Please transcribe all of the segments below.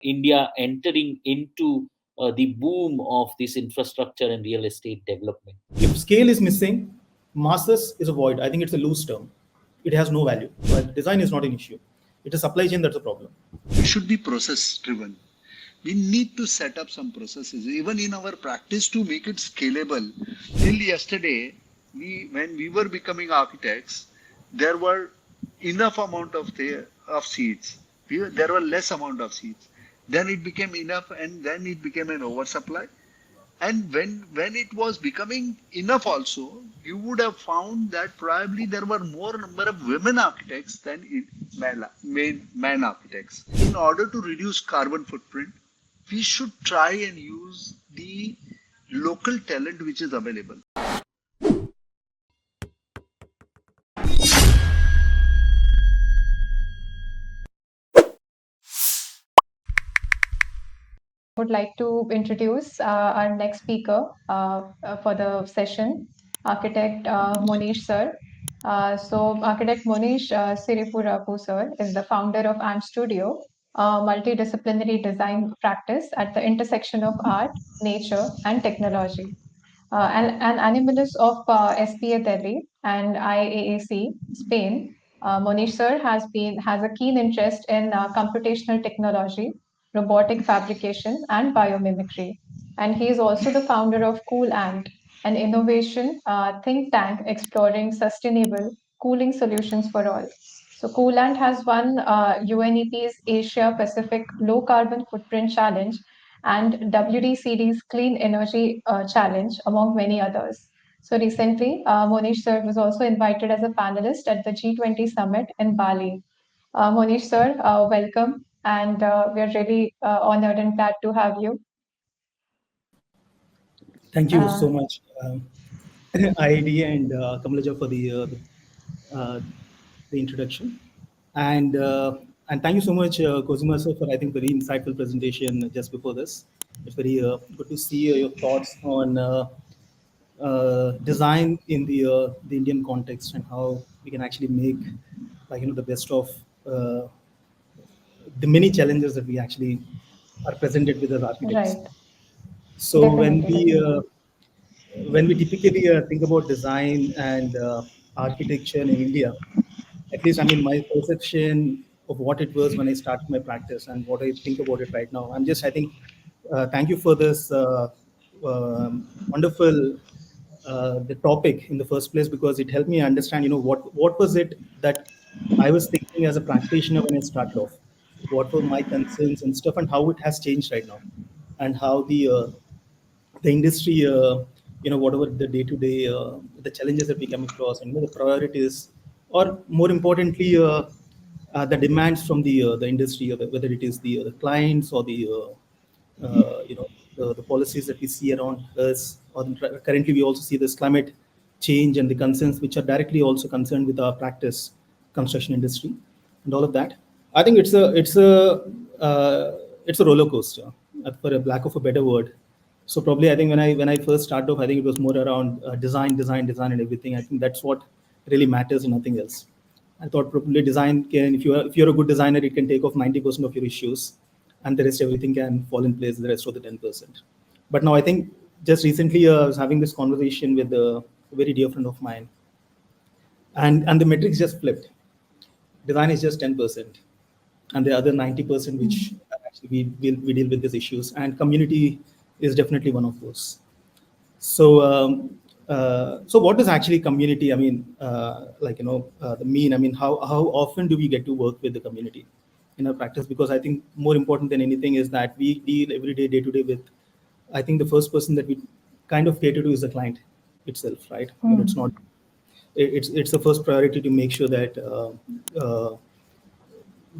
India entering into the boom of this infrastructure and real estate development. If scale is missing, masses is a void. I think it's a loose term. It has no value. But design is not an issue. It is supply chain that's a problem. We should be process driven. We need to set up some processes, even in our practice, to make it scalable. Till yesterday, when we were becoming architects, there were enough amount of seats. There were less amount of seats. Then it became enough, and then it became an oversupply. And when it was becoming enough also, you would have found that probably there were more number of women architects than man architects. In order to reduce carbon footprint, we should try and use the local talent which is available. Would like to introduce our next speaker for the session, architect Monish sir. Architect Monish Siripurapu sir is the founder of Ant Studio, a multidisciplinary design practice at the intersection of art, nature, and technology. An animalist of SPA Delhi and IAAC Spain, Monish sir has a keen interest in computational technology, robotic fabrication, and biomimicry. And he is also the founder of coolant, an innovation think tank exploring sustainable cooling solutions for all. So Coolant has won UNEP's Asia Pacific Low Carbon Footprint Challenge and WDCD's Clean Energy Challenge, among many others. So recently, Monish sir was also invited as a panelist at the G20 Summit in Bali. Monish sir, welcome, and we are really honored and glad to have you. Thank you so much, IIDA and Kamalaja for uh, the introduction. And and thank you so much, Khozema sir, for I think very insightful presentation just before this. It's very good to see your thoughts on design in the Indian context and how we can actually make the best of uh, the many challenges that we actually are presented with as architects. Right, So definitely, definitely. when we typically think about design and architecture in India, at least I mean my perception of what it was when I started my practice and what I think about it right now. I think, thank you for this wonderful the topic in the first place because it helped me understand, what was it that I was thinking as a practitioner when I started off, what were my concerns and stuff, and how it has changed right now, and how the industry, whatever the day-to-day, the challenges that we come across, and the priorities, or more importantly, the demands from the industry, whether it is the clients or the policies that we see around us. Or currently, we also see this climate change and the concerns which are directly also concerned with our practice, construction industry, and all of that. I think it's a roller coaster, for a lack of a better word. So probably I think when I first started off, I think it was more around design, and everything. I think that's what really matters and nothing else. I thought probably design can, if you're a good designer, it can take off 90% of your issues, and the rest everything can fall in place. The rest of the 10%. But now I think just recently I was having this conversation with a very dear friend of mine, and the metrics just flipped. Design is just 10%, and the other 90% which actually we deal with these issues, and community is definitely one of those. So so what is actually community? I mean, the mean. I mean, how often do we get to work with the community in our practice? Because I think more important than anything is that we deal every day to day with. I think the first person that we kind of cater to is the client itself, right? I mean, it's not. It's the first priority to make sure that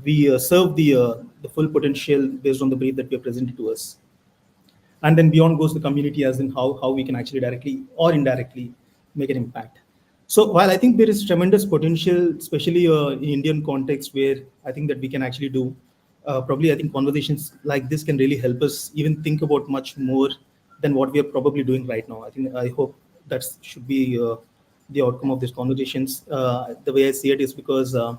we serve the full potential based on the brief that we are presented to us. And then beyond goes the community, as in how we can actually directly or indirectly make an impact. So while I think there is tremendous potential, especially in Indian context, where I think that we can actually do, probably I think conversations like this can really help us even think about much more than what we are probably doing right now. I hope that should be the outcome of these conversations. The way I see it is because uh,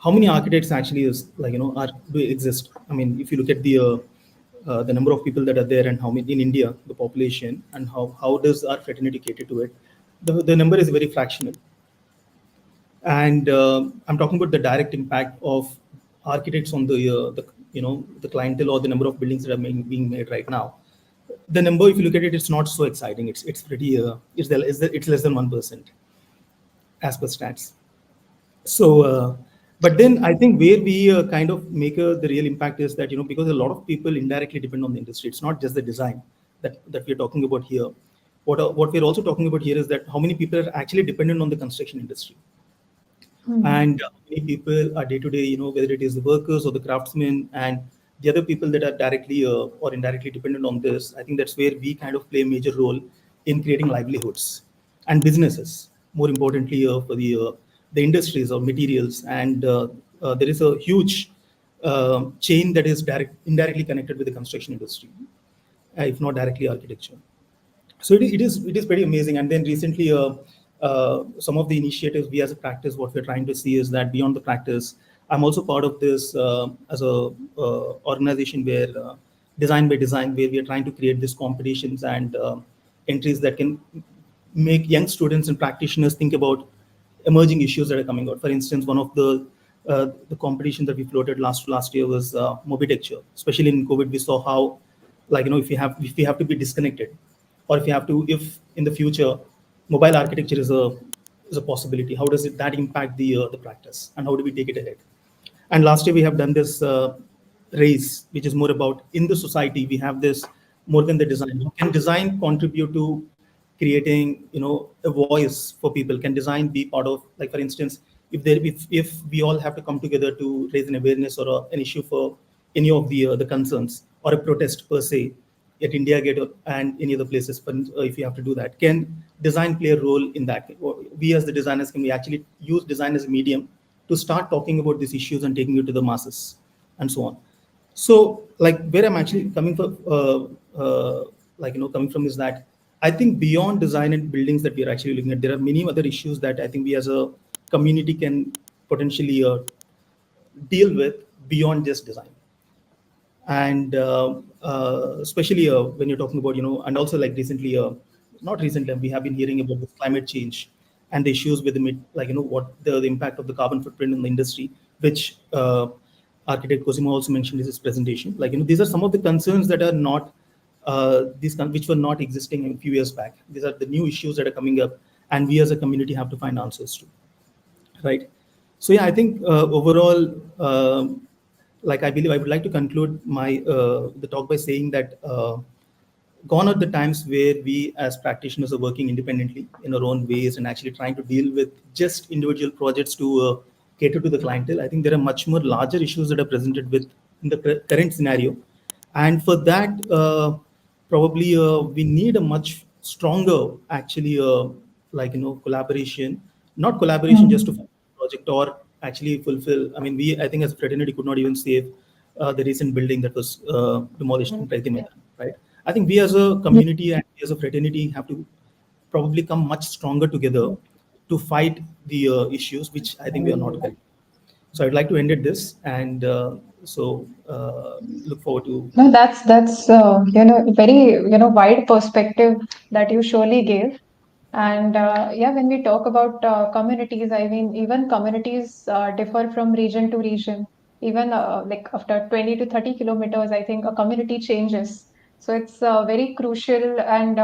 how many architects actually is like are do exist? I mean, if you look at the number of people that are there and how many in India, the population, and how does our fraternity cater to it, the number is very fractional. And I'm talking about the direct impact of architects on the the clientele or the number of buildings that are being made right now. The number, if you look at it, it's not so exciting. It's pretty it's less than 1% as per stats. So, but then I think where we kind of make the real impact is that because a lot of people indirectly depend on the industry. It's not just the design that we're talking about here. What we're also talking about here is that how many people are actually dependent on the construction industry, and many people are day to day, whether it is the workers or the craftsmen and the other people that are directly or indirectly dependent on this. I think that's where we kind of play a major role in creating livelihoods and businesses. More importantly, for the industries or materials, and there is a huge chain that is indirectly connected with the construction industry, if not directly architecture. So it is pretty amazing. And then recently, some of the initiatives we as a practice, what we're trying to see is that beyond the practice, I'm also part of this as a organization where design by design, where we are trying to create these competitions and entries that can make young students and practitioners think about emerging issues that are coming out. For instance, one of the competitions that we floated last year was mobitecture. Especially in COVID, we saw how, like if we have to be disconnected, or if you have to, if in the future mobile architecture is a possibility, how does that impact the practice, and how do we take it ahead? And last year we have done this race, which is more about in the society. We have this more than the design. Can design contribute to creating, a voice for people? Can design be part of, like for instance, if we all have to come together to raise an awareness or an issue for any of the concerns or a protest per se at India Gate and any other places, but if you have to do that, can design play a role in that? We as the designers, can we actually use design as a medium to start talking about these issues and taking it to the masses and so on? So, like where I'm actually coming from, coming from is that I think beyond design and buildings that we are actually looking at, there are many other issues that I think we as a community can potentially deal with beyond just design. And especially when you're talking about, and also like recently, not recently, we have been hearing about the climate change and the issues with what the impact of the carbon footprint in the industry, which architect Khozema also mentioned in his presentation. These are some of the concerns that are not which were not existing a few years back. These are the new issues that are coming up, and we as a community have to find answers to, right? So yeah, I think overall, like I believe I would like to conclude my the talk by saying that gone are the times where we as practitioners are working independently in our own ways and actually trying to deal with just individual projects to cater to the clientele. I think there are much more larger issues that are presented with in the current scenario, and for that, probably we need a much stronger, actually, collaboration. Not collaboration just to project or actually fulfill. I mean, I think as a fraternity could not even save the recent building that was demolished in Pragati Maidan, right? I think we as a community and we as a fraternity have to probably come much stronger together to fight the issues, which I think we are not getting. So I'd like to end at this, and look forward to. No, that's very wide perspective that you surely gave. And yeah, when we talk about communities, I mean, even communities differ from region to region. Even like after 20 to 30 kilometers, I think a community changes. So it's very crucial and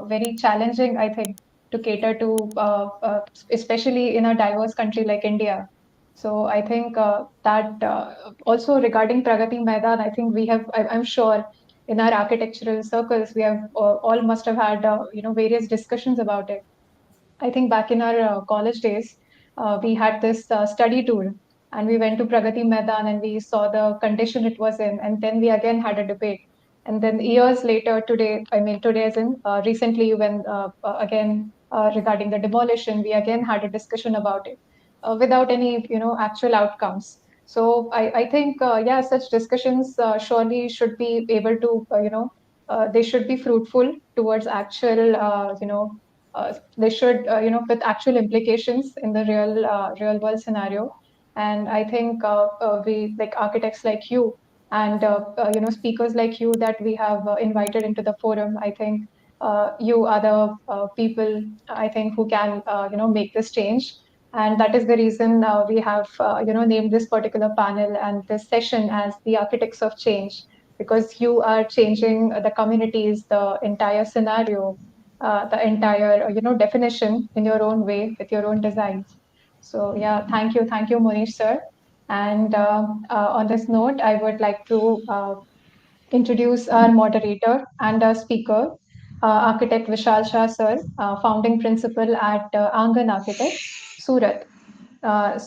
very challenging, I think, to cater to, especially in a diverse country like India. So I think that also regarding Pragati Maidan, I think we have, I'm sure in our architectural circles, we have all must have had, various discussions about it. I think back in our college days, we had this study tour, and we went to Pragati Maidan and we saw the condition it was in, and then we again had a debate. And then years later, today, I mean, today as in recently, when again regarding the demolition, we again had a discussion about it without any, actual outcomes. So I think, yeah, such discussions surely should be able to, they should be fruitful towards actual, they should with actual implications in the real world scenario. And I think we, like architects like you and speakers like you that we have invited into the forum, I think you are the people, I think, who can make this change. And that is the reason we have named this particular panel and this session as the Architects of Change, because you are changing the communities, the entire scenario, the entire definition in your own way with your own designs. So yeah, thank you, Monish sir. And on this note, I would like to introduce our moderator and our speaker, architect Vishal Shah sir, founding principal at Aangan Architects, Surat.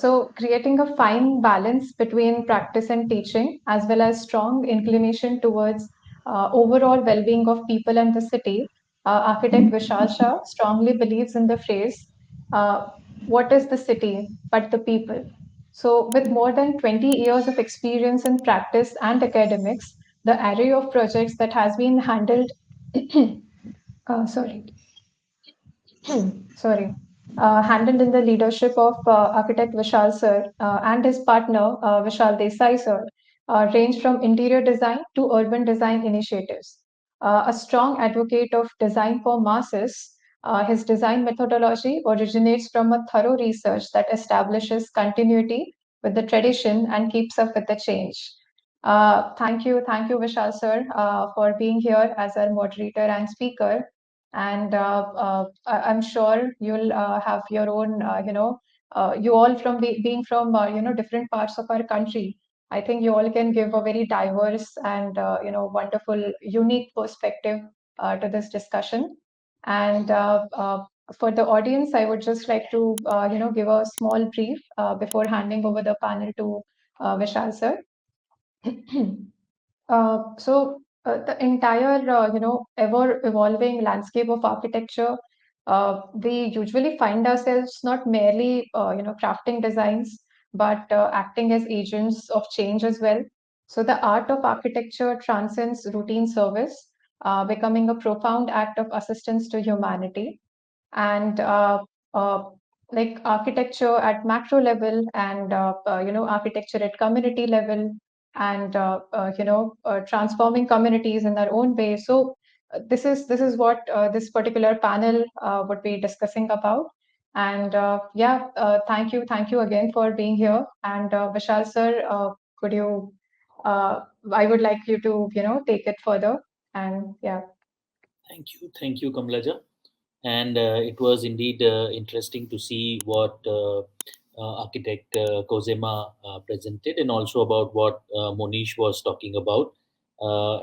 So, creating a fine balance between practice and teaching, as well as strong inclination towards overall well being of people and the city, architect Vishal Shah strongly believes in the phrase, uh, what is the city but the people? So, with more than 20 years of experience in practice and academics, the array of projects that has been handled, sorry, sorry, handled in the leadership of architect Vishal sir and his partner Vishal Desai sir, range from interior design to urban design initiatives. A strong advocate of design for masses, his design methodology originates from a thorough research that establishes continuity with the tradition and keeps up with the change. Thank you, Vishal sir, for being here as our moderator and speaker. And I'm sure you'll have your own, you all from being from different parts of our country. I think you all can give a very diverse and wonderful, unique perspective to this discussion. And for the audience, I would just like to give a small brief before handing over the panel to Vishal sir. The entire, ever evolving landscape of architecture, we usually find ourselves not merely, crafting designs, but acting as agents of change as well. So the art of architecture transcends routine service, becoming a profound act of assistance to humanity. And uh, like architecture at macro level and architecture at community level and transforming communities in their own way. So this is what this particular panel would be discussing about. And thank you again for being here. And Vishal sir, could you I would like you to take it further. And yeah. Thank you, Kamlaja. And it was indeed interesting to see what architect Khozema presented, and also about what Monish was talking about.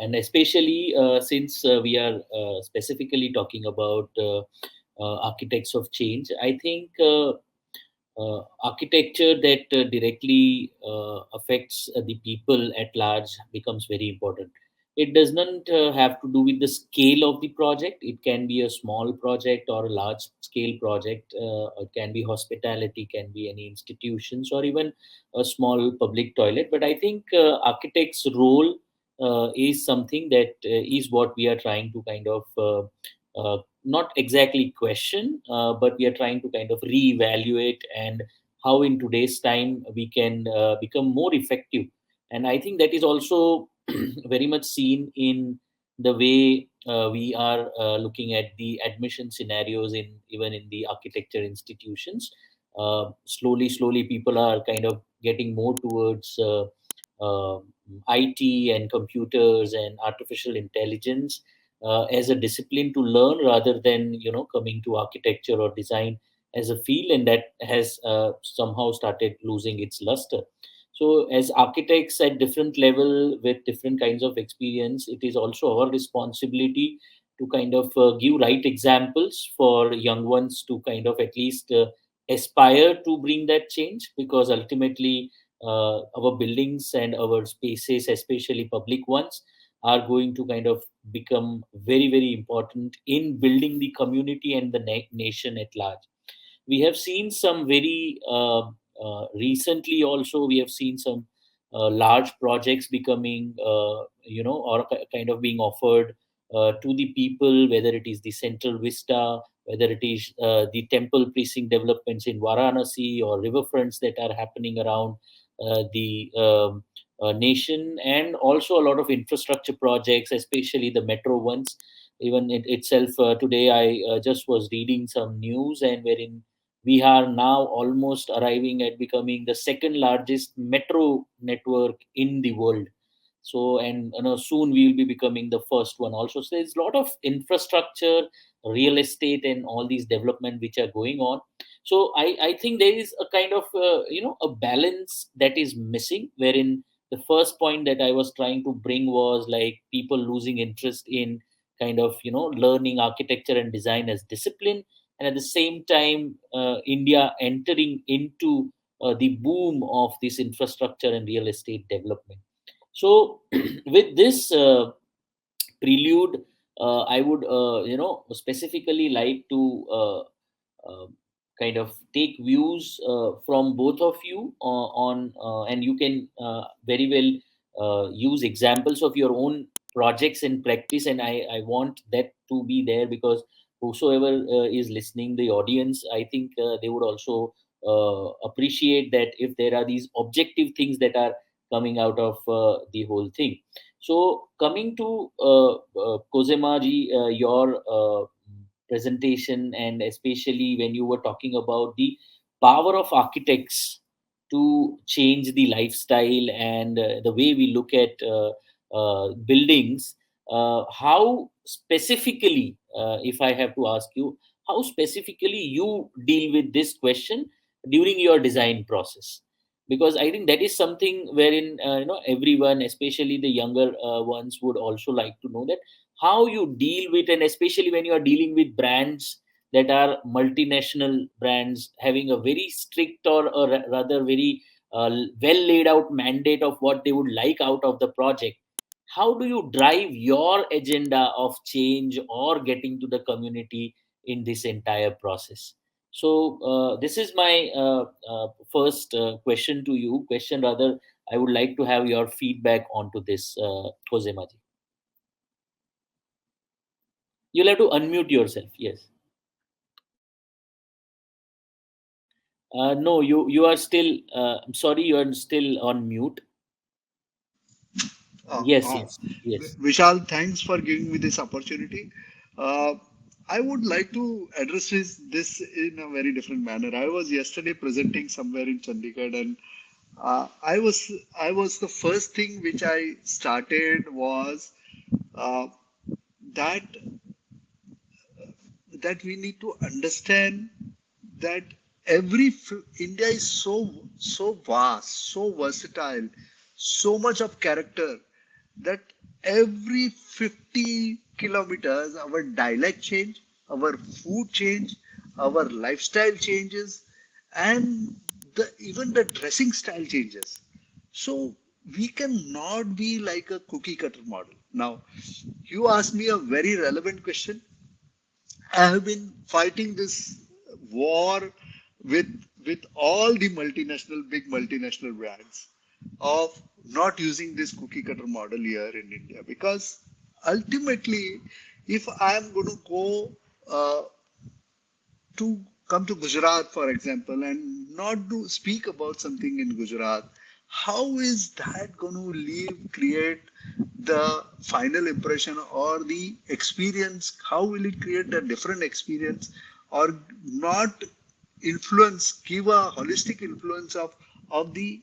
And especially since we are specifically talking about architects of change, I think architecture that directly affects the people at large becomes very important. It does not have to do with the scale of the project. It can be a small project or a large scale project. It can be hospitality, can be any institutions, or even a small public toilet. But I think architect's role is something that is what we are trying to kind of not exactly question, but we are trying to kind of reevaluate, and how in today's time we can become more effective. And I think that is also very much seen in the way we are looking at the admission scenarios in even in the architecture institutions. Slowly, people are kind of getting more towards uh, IT and computers and artificial intelligence as a discipline to learn, rather than coming to architecture or design as a field, and that has somehow started losing its luster. So as architects at different level with different kinds of experience, it is also our responsibility to kind of give right examples for young ones to kind of at least aspire to bring that change, because ultimately our buildings and our spaces, especially public ones, are going to kind of become very important in building the community and the nation at large. We have seen some very recently also, we have seen some large projects becoming or kind of being offered to the people, whether it is the central vista, whether it is the temple precinct developments in Varanasi or riverfronts that are happening around the nation, and also a lot of infrastructure projects, especially the metro ones. Even it itself, today I just was reading some news, and wherein we are now almost arriving at becoming the second largest metro network in the world. So, and soon we will be becoming the first one also. So there's a lot of infrastructure, real estate, and all these development which are going on. So I think there is a kind of a balance that is missing, wherein the first point that I was trying to bring was like people losing interest in kind of learning architecture and design as discipline, and at the same time India entering into the boom of this infrastructure and real estate development. So with this prelude, I would specifically like to uh, kind of take views from both of you on and you can very well use examples of your own projects in practice, and I want that to be there, because whosoever is listening, the audience, I think they would also appreciate that if there are these objective things that are coming out of the whole thing. So coming to Khozema ji, your presentation, and especially when you were talking about the power of architects to change the lifestyle and the way we look at buildings, how specifically, if I have to ask you, how specifically you deal with this question during your design process? Because I think that is something wherein everyone, especially the younger ones, would also like to know that how you deal with, and especially when you are dealing with brands that are multinational brands having a very strict, or rather very well laid out mandate of what they would like out of the project. How do you drive your agenda of change or getting to the community in this entire process? So this is my first question to you. Question rather, I would like to have your feedback onto this, Khozema ji. You'll have to unmute yourself. Yes. No, you are still. I'm sorry, you are still on mute. Uh, Yes, uh, yes, yes. Vishal, thanks for giving me this opportunity. Uh, I would like to address this in a very different manner. I was yesterday presenting somewhere in Chandigarh, and I was the first thing which I started was uh, that that we need to understand that India is so vast, so versatile, so much of character that every 50 kilometers our dialect change, our food change, our lifestyle changes, and even the dressing style changes. So we cannot be like a cookie cutter model. Now, you asked me a very relevant question. I have been fighting this war with all the big multinational brands of not using this cookie cutter model here in India, because ultimately, if I am going to go to come to Gujarat, for example, and not do speak about something in Gujarat, how is that going to create the final impression or the experience? How will it create a different experience, or not give a holistic influence of the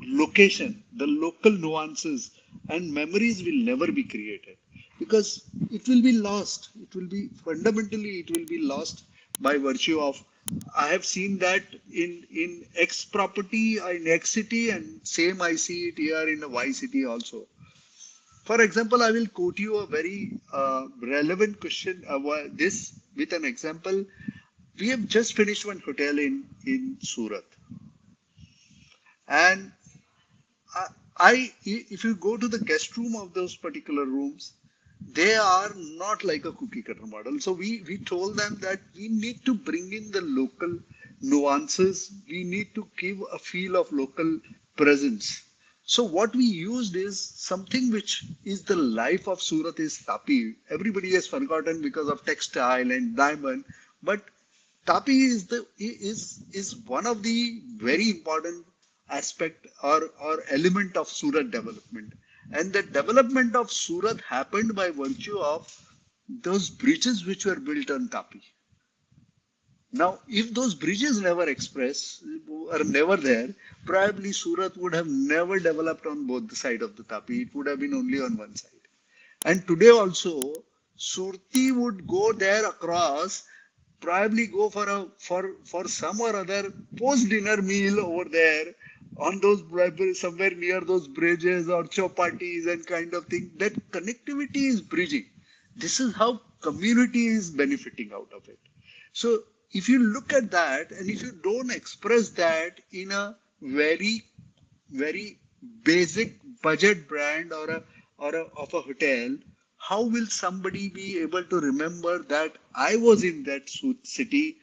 location, the local nuances and memories will never be created, because it will be lost. It will be fundamentally, it will be lost by virtue of, I have seen that in X property in X city, and same I see it here in a Y city also. For example, I will quote you a very relevant question. This with an example. We have just finished one hotel in Surat, and if you go to the guest room of those particular rooms, they are not like a cookie cutter model. So we told them that we need to bring in the local nuances. We need to give a feel of local presence. So what we used is something which is the life of Surat is tapi. Everybody has forgotten because of textile and diamond, but tapi is one of the very important aspect or element of Surat development. And the development of Surat happened by virtue of those bridges which were built on tapi. Now, if those bridges never express are never there, probably Surat would have never developed on both the side of the Tapi. It would have been only on one side. And today also, Surti would go there across, probably go for some or other post dinner meal over there on those somewhere near those bridges or chowpatis and kind of thing. That connectivity is bridging. This is how community is benefiting out of it. So if you look at that and if you don't express that in a very basic budget brand or of a hotel, how will somebody be able to remember that I was in that city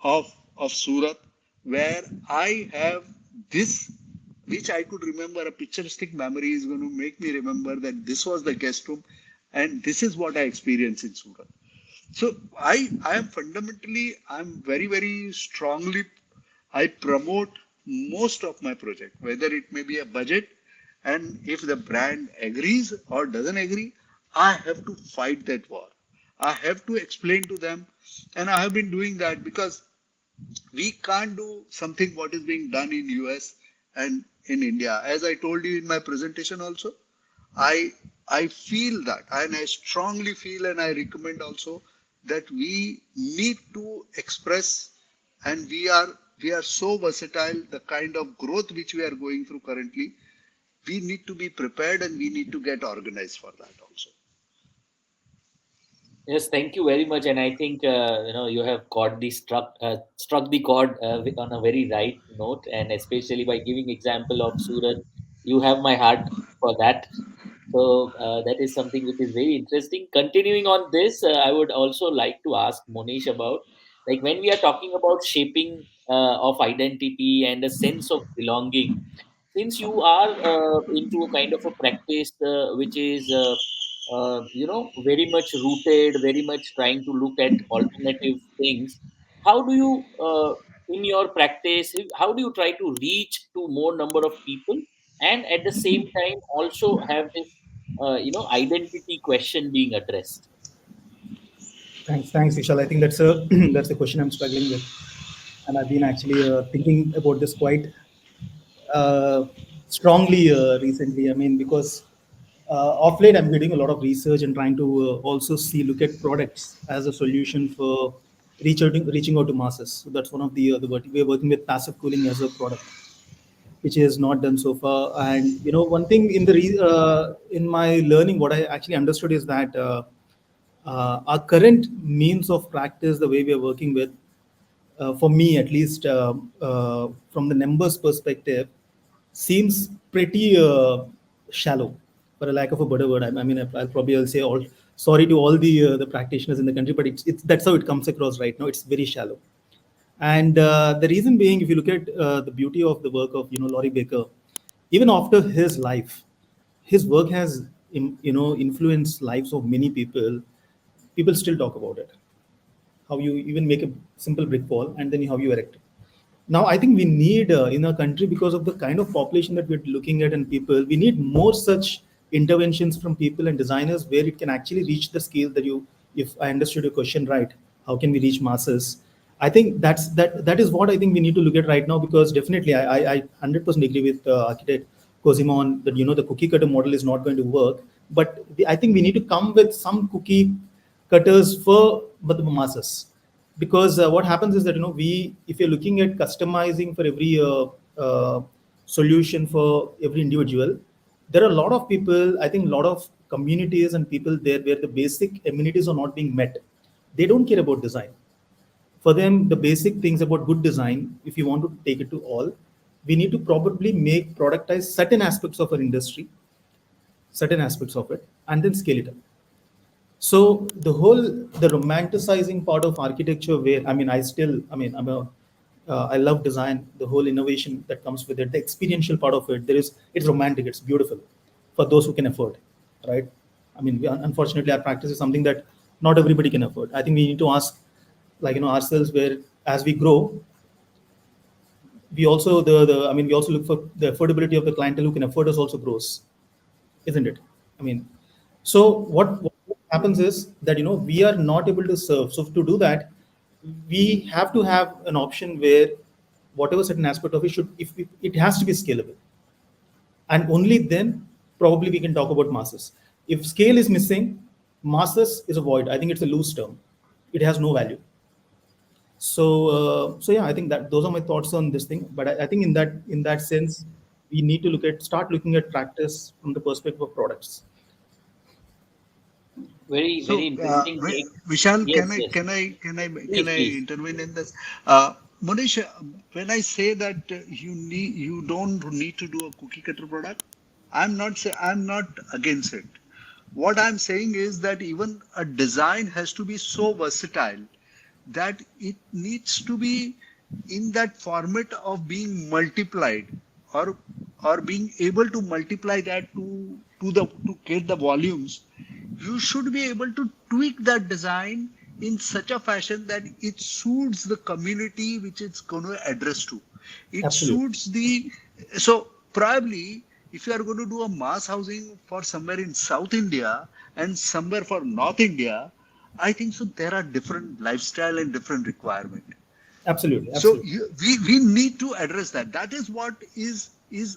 of Surat where I have this, which I could remember, a picturesque memory is going to make me remember that this was the guest room and this is what I experienced in Surat. So I am fundamentally, I'm very strongly, I promote most of my project, whether it may be a budget, and if the brand agrees or doesn't agree, I have to fight that war. I have to explain to them, and I have been doing that because we can't do something what is being done in US and in India. As I told you in my presentation also, I I feel that, and I strongly feel, and I recommend also that we need to express, and we are so versatile. The kind of growth which we are going through currently, we need to be prepared and we need to get organized for that also. Yes, thank you very much, and I think you have got the struck the chord on a very right note, and especially by giving example of Surat, you have my heart for that. So that is something which is very interesting. Continuing on this, I would also like to ask Monish about, like, when we are talking about shaping of identity and a sense of belonging. Since you are into a kind of a practice which is very much rooted, very much trying to look at alternative things, how do you in your practice, how do you try to reach to more number of people, and at the same time also have this identity question being addressed? Thanks, Vishal. I think that's a that's the question I'm struggling with, and I've been actually thinking about this quite uh, strongly recently. I mean, because of late I'm doing a lot of research and trying to also look at products as a solution for reaching out to masses. So that's one of the we're working with passive cooling as a product, which is not done so far. And one thing in in my learning, what I actually understood is that our current means of practice, the way we are working with, for me at least, from the numbers perspective, seems pretty shallow, for a lack of a better word. I mean, I'll probably I'll say all sorry to all the practitioners in the country, but it's that's how it comes across right now. It's very shallow. And the reason being, if you look at the beauty of the work of Laurie Baker, even after his life, his work has influenced lives of many people. People still talk about it. How you even make a simple brick wall and then how you erect it. Now, I think we need in our country, because of the kind of population that we're looking at and people, we need more such interventions from people and designers where it can actually reach the scale that you, if I understood your question right, how can we reach masses? I think that is what I think we need to look at right now, because definitely I 100% agree with architect Khozema on that. The cookie cutter model is not going to work, but I think we need to come with some cookie cutters for but the masses, because what happens is that we, if you're looking at customizing for every solution for every individual, there are a lot of people, I think a lot of communities and people there where the basic amenities are not being met. They don't care about design. For them, the basic things about good design, if you want to take it to all, we need to probably make productize certain aspects of our industry, certain aspects of it, and then scale it up. So the romanticizing part of architecture, where I mean, I'm a I love design, the whole innovation that comes with it, the experiential part of it. It's romantic, it's beautiful for those who can afford, right? I mean, unfortunately, our practice is something that not everybody can afford. I think we need to ask, like, ourselves, where as we grow, we also I mean, we also look for the affordability of the clientele who can afford us also grows, isn't it? I mean, so what happens is that we are not able to serve. So to do that, we have to have an option where whatever certain aspect of it should, if it has to be scalable, and only then probably we can talk about masses. If scale is missing, masses is a void. I think it's a loose term. It has no value. So yeah, I think that those are my thoughts on this thing. But I think in that sense, we need to start looking at practice from the perspective of products. Very, very So, interesting take. Vishal, Yes, yes. can Please, I please. intervene in this? Monish, when I say that you don't need to do a cookie cutter product, I'm not against it. What I'm saying is that even a design has to be so versatile that it needs to be in that format of being multiplied, or being able to multiply that to get the volumes. You should be able to tweak that design in such a fashion that it suits the community which it's going to address to. It Absolutely. suits the, so probably if you are going to do a mass housing for somewhere in South India and somewhere for North India, I think so there are different lifestyle and different requirement. Absolutely. So Absolutely. we need to address that. That is what is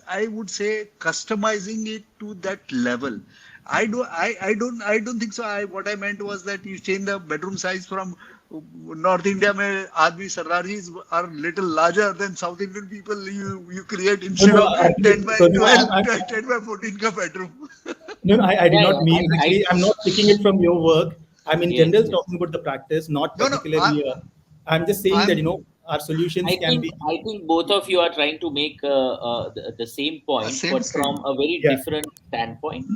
I would say customizing it to that level. I don't think so. What I meant was that you change the bedroom size from North India mein aadmi sardarjis are little larger than South Indian people. You create No, instead no, of actually, 10 by Khozema, 12, 10 by 14 ka bedroom. no, no, I did Yeah, not yeah. mean, I actually, I'm not picking it from your work. I'm in yes, general yes. talking about the practice, not No, no, particularly. I'm just saying that, I'm our solutions can be, I think both of you are trying to make the same point, same but from thing. a very yeah, different standpoint.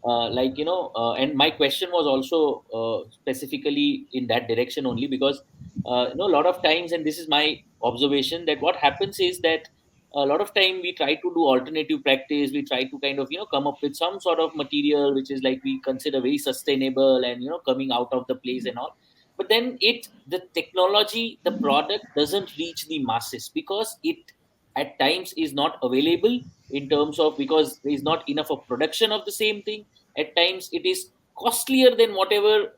And my question was also specifically in that direction only because a lot of times, and this is my observation, that what happens is that a lot of time we try to do alternative practice. We try to kind of come up with some sort of material which is like we consider very sustainable and coming out of the place and all, but then the technology, the product doesn't reach the masses because it at times is not available in terms of, because there is not enough of production of the same thing. At times it is costlier than whatever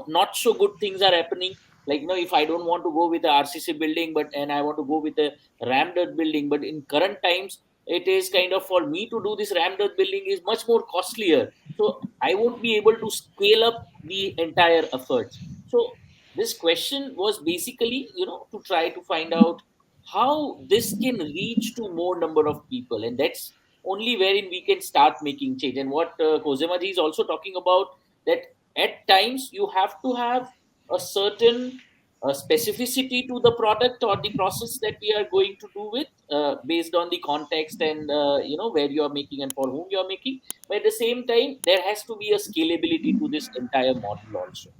not so good things are happening. Like, if I don't want to go with the RCC building, but and I want to go with a rammed earth building, but in current times it is kind of, for me to do this rammed earth building is much more costlier, so I won't be able to scale up the entire efforts. So this question was basically, to try to find out how this can reach to more number of people, and that's only wherein we can start making change. And what Kozema ji is also talking about, that at times you have to have a certain specificity to the product or the process that we are going to do with, based on the context and where you are making and for whom you are making. But at the same time, there has to be a scalability to this entire model also.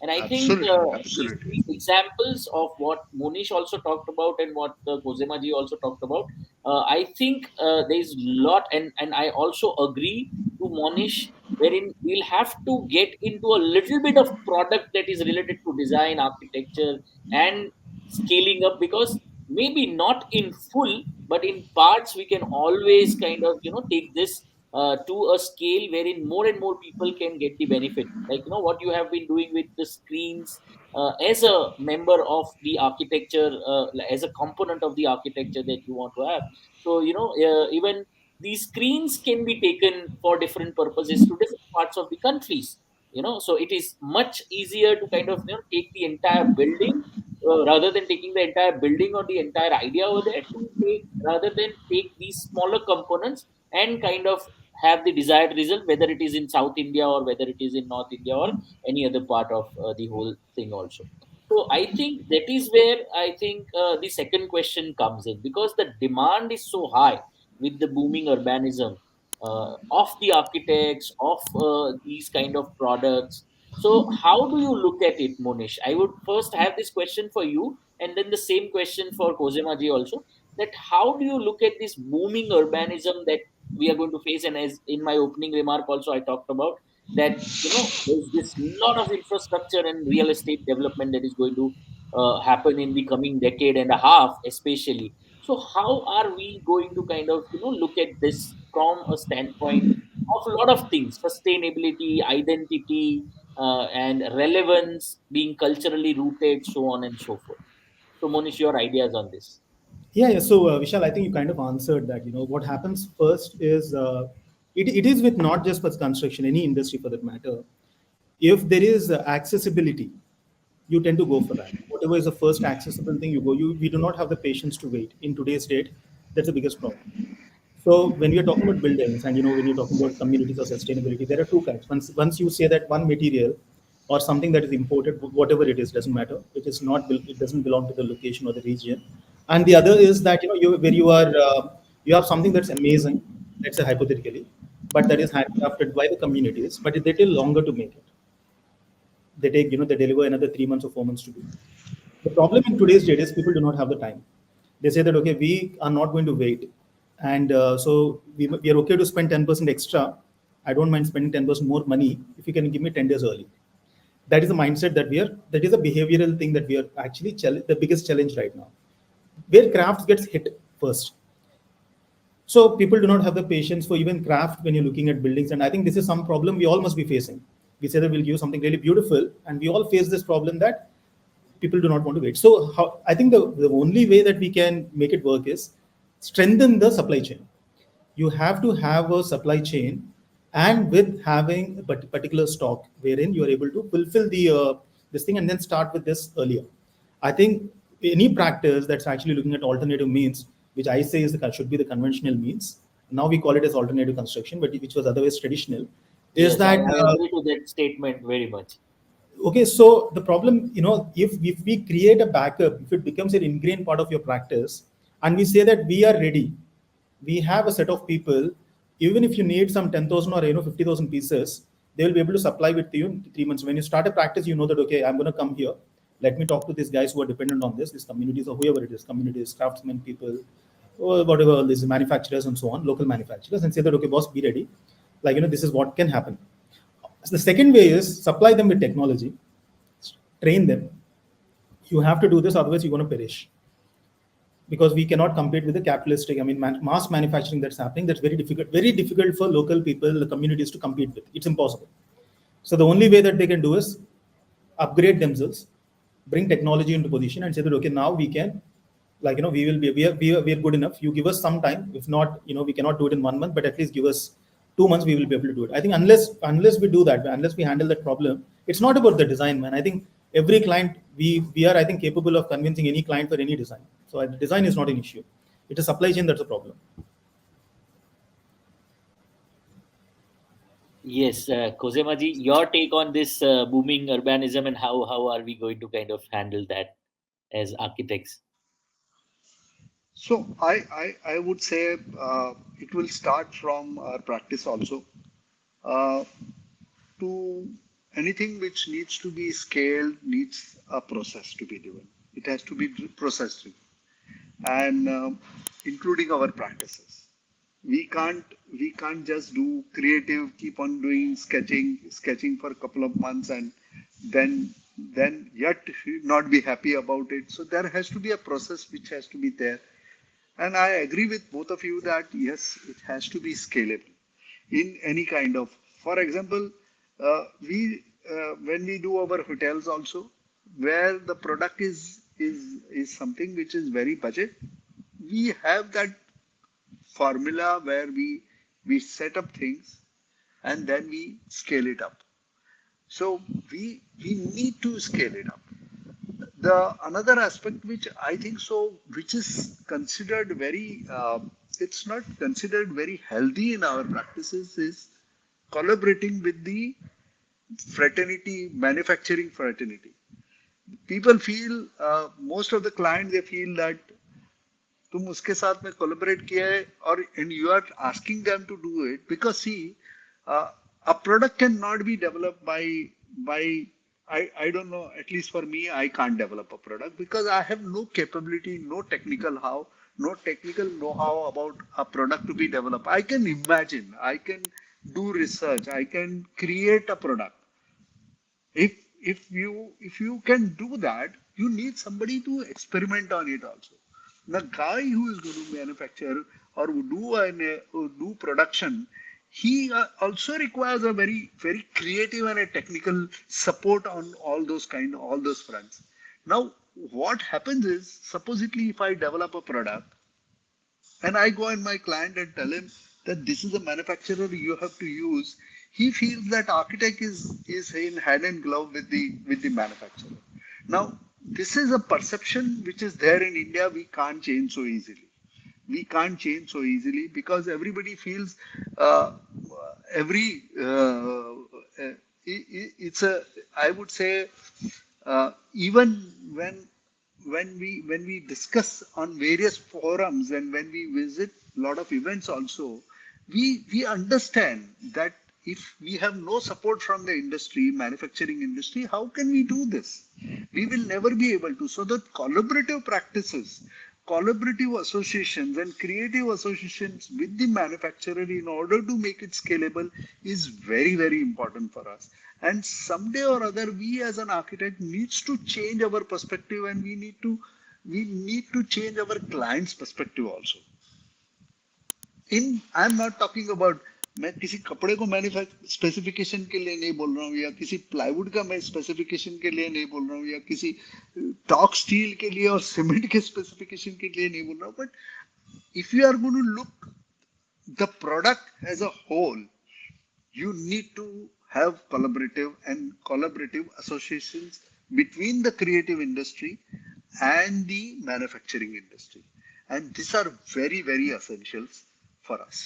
And I think Absolutely, these absolutely. three examples of what Monish also talked about and what Kozema ji also talked about, I think there's a lot, and I also agree to Monish, wherein we'll have to get into a little bit of product that is related to design, architecture, and scaling up, because maybe not in full, but in parts we can always kind of take this to a scale wherein more and more people can get the benefit, like what you have been doing with the screens, as a member of the architecture, as a component of the architecture that you want to have. So even these screens can be taken for different purposes to different parts of the countries. So it is much easier to kind of take the entire building, rather than taking the entire building or the entire idea over there, to take, rather than take these smaller components and kind of have the desired result, whether it is in South India or whether it is in North India or any other part of the whole thing also. So I think that is where I think the second question comes in, because the demand is so high with the booming urbanism, of the architects, of these kind of products. So how do you look at it, Monish? I would first have this question for you, And then the same question for Khozema ji also, that how do you look at this booming urbanism that we are going to face? And as in my opening remark also I talked about that, there's this lot of infrastructure and real estate development that is going to happen in the coming decade and a half, especially. So how are we going to kind of, look at this from a standpoint of a lot of things: sustainability, identity, and relevance, being culturally rooted, so on and so forth. So, Monish, your ideas on this? Yeah. So, Vishal, I think you kind of answered that. What happens first is it is with not just for construction, any industry for that matter. If there is accessibility, you tend to go for that. Whatever is the first accessible thing, you go. We do not have the patience to wait in today's date. That's the biggest problem. So when we are talking about buildings, and when you're talking about communities or sustainability, there are two kinds. Once you say that one material or something that is imported, whatever it is, doesn't matter. It doesn't belong to the location or the region. And the other is that where you have something that's amazing, let's say hypothetically, but that is handcrafted by the communities, but they take longer to make it. They deliver another 3 months or 4 months to do. The problem in today's date is people do not have the time. They say that, okay, we are not going to wait. And so we are okay to spend 10% extra. I don't mind spending 10% more money if you can give me 10 days early. That is the mindset that is a behavioral thing that we are actually the biggest challenge right now. Where crafts gets hit first. So people do not have the patience for even craft when you're looking at buildings. And I think this is some problem we all must be facing. We say that we'll give something really beautiful, and we all face this problem that people do not want to wait. So I think the only way that we can make it work is strengthen the supply chain. You have to have a supply chain, and with having a particular stock wherein you are able to fulfill the this thing, and then start with this earlier. I think any practice that's actually looking at alternative means, which I say should be the conventional means. Now we call it as alternative construction, but which was otherwise traditional, is Yes, I that agree to that statement very much. okay. So the problem, if we create a backup, if it becomes an ingrained part of your practice, and we say that we are ready, we have a set of people. Even if you need some 10,000 or 50,000 pieces, they will be able to supply with you in 3 months. When you start a practice, you know that, okay, I'm going to come here. Let me talk to these guys who are dependent on this, these communities or whoever it is, communities, craftsmen, people, or whatever, these manufacturers and so on, local manufacturers, and say that, okay, boss, be ready. This is what can happen. The second way is supply them with technology, train them. You have to do this, otherwise you're going to perish. Because we cannot compete with the capitalistic, mass manufacturing that's happening. That's very difficult for local people, the communities to compete with. It's impossible. So the only way that they can do is upgrade themselves, bring technology into position, and say that, okay, now we can, we are good enough. You give us some time. If not, we cannot do it in 1 month, but at least give us 2 months. We will be able to do it. I think unless we do that, unless we handle that problem, it's not about the design, man. I think every client we are, I think, capable of convincing any client for any design. So design is not an issue. It is supply chain that's a problem. Yes, Khozema ji, your take on this booming urbanism, and how are we going to kind of handle that as architects? So I would say it will start from our practice also. Uh, to anything which needs to be scaled needs a process to be driven. It has to be process driven, and including our practices. We can't just do creative, keep on doing sketching for a couple of months, and then yet not be happy about it. So there has to be a process which has to be there. And I agree with both of you that yes, it has to be scalable in any kind of. For example, we when we do our hotels also, where the product is something which is very budget, we have that formula where we set up things and then we scale it up. So we need to scale it up. The another aspect which I think so, which is considered very, it's not considered very healthy in our practices, is collaborating with the fraternity, manufacturing fraternity. People feel, most of the clients, they feel that तुम उसके साथ में collaborate किया है, और and you are asking them to do it because see, a product cannot be developed by I don't know, at least for me, I can't develop a product because I have no capability, no technical know-how about a product to be developed. I can imagine, I can do research, I can create a product. If you can do that, you need somebody to experiment on it also. The guy who is going to manufacture or do production, he also requires a very creative and a technical support on all those fronts. Now what happens is, supposedly if I develop a product and I go and my client and tell him that this is a manufacturer you have to use, he feels that architect is in hand and glove with the manufacturer. Now, this is a perception which is there in India. We can't change so easily. We can't change so easily because everybody feels every it's a, I would say, even when we discuss on various forums and when we visit a lot of events also, we understand that if we have no support from the industry, manufacturing industry, how can we do this? We will never be able to. So that collaborative practices, collaborative associations and creative associations with the manufacturer in order to make it scalable is very important for us. And someday or other, we as an architect needs to change our perspective, and we need to change our client's perspective also. In I am not talking about, मैं किसी कपड़े को manufacture specification के लिए नहीं बोल रहा हूँ, या किसी प्लाईवुड का मैं स्पेसिफिकेशन के लिए नहीं बोल रहा हूँ, या किसी टॉक स्टील के लिए और सीमेंट के स्पेसिफिकेशन के लिए नहीं बोल रहा हूँ. But if you are going to look the product as a whole, you need to have collaborative associations between the creative industry and the manufacturing industry, and these are very essentials for us.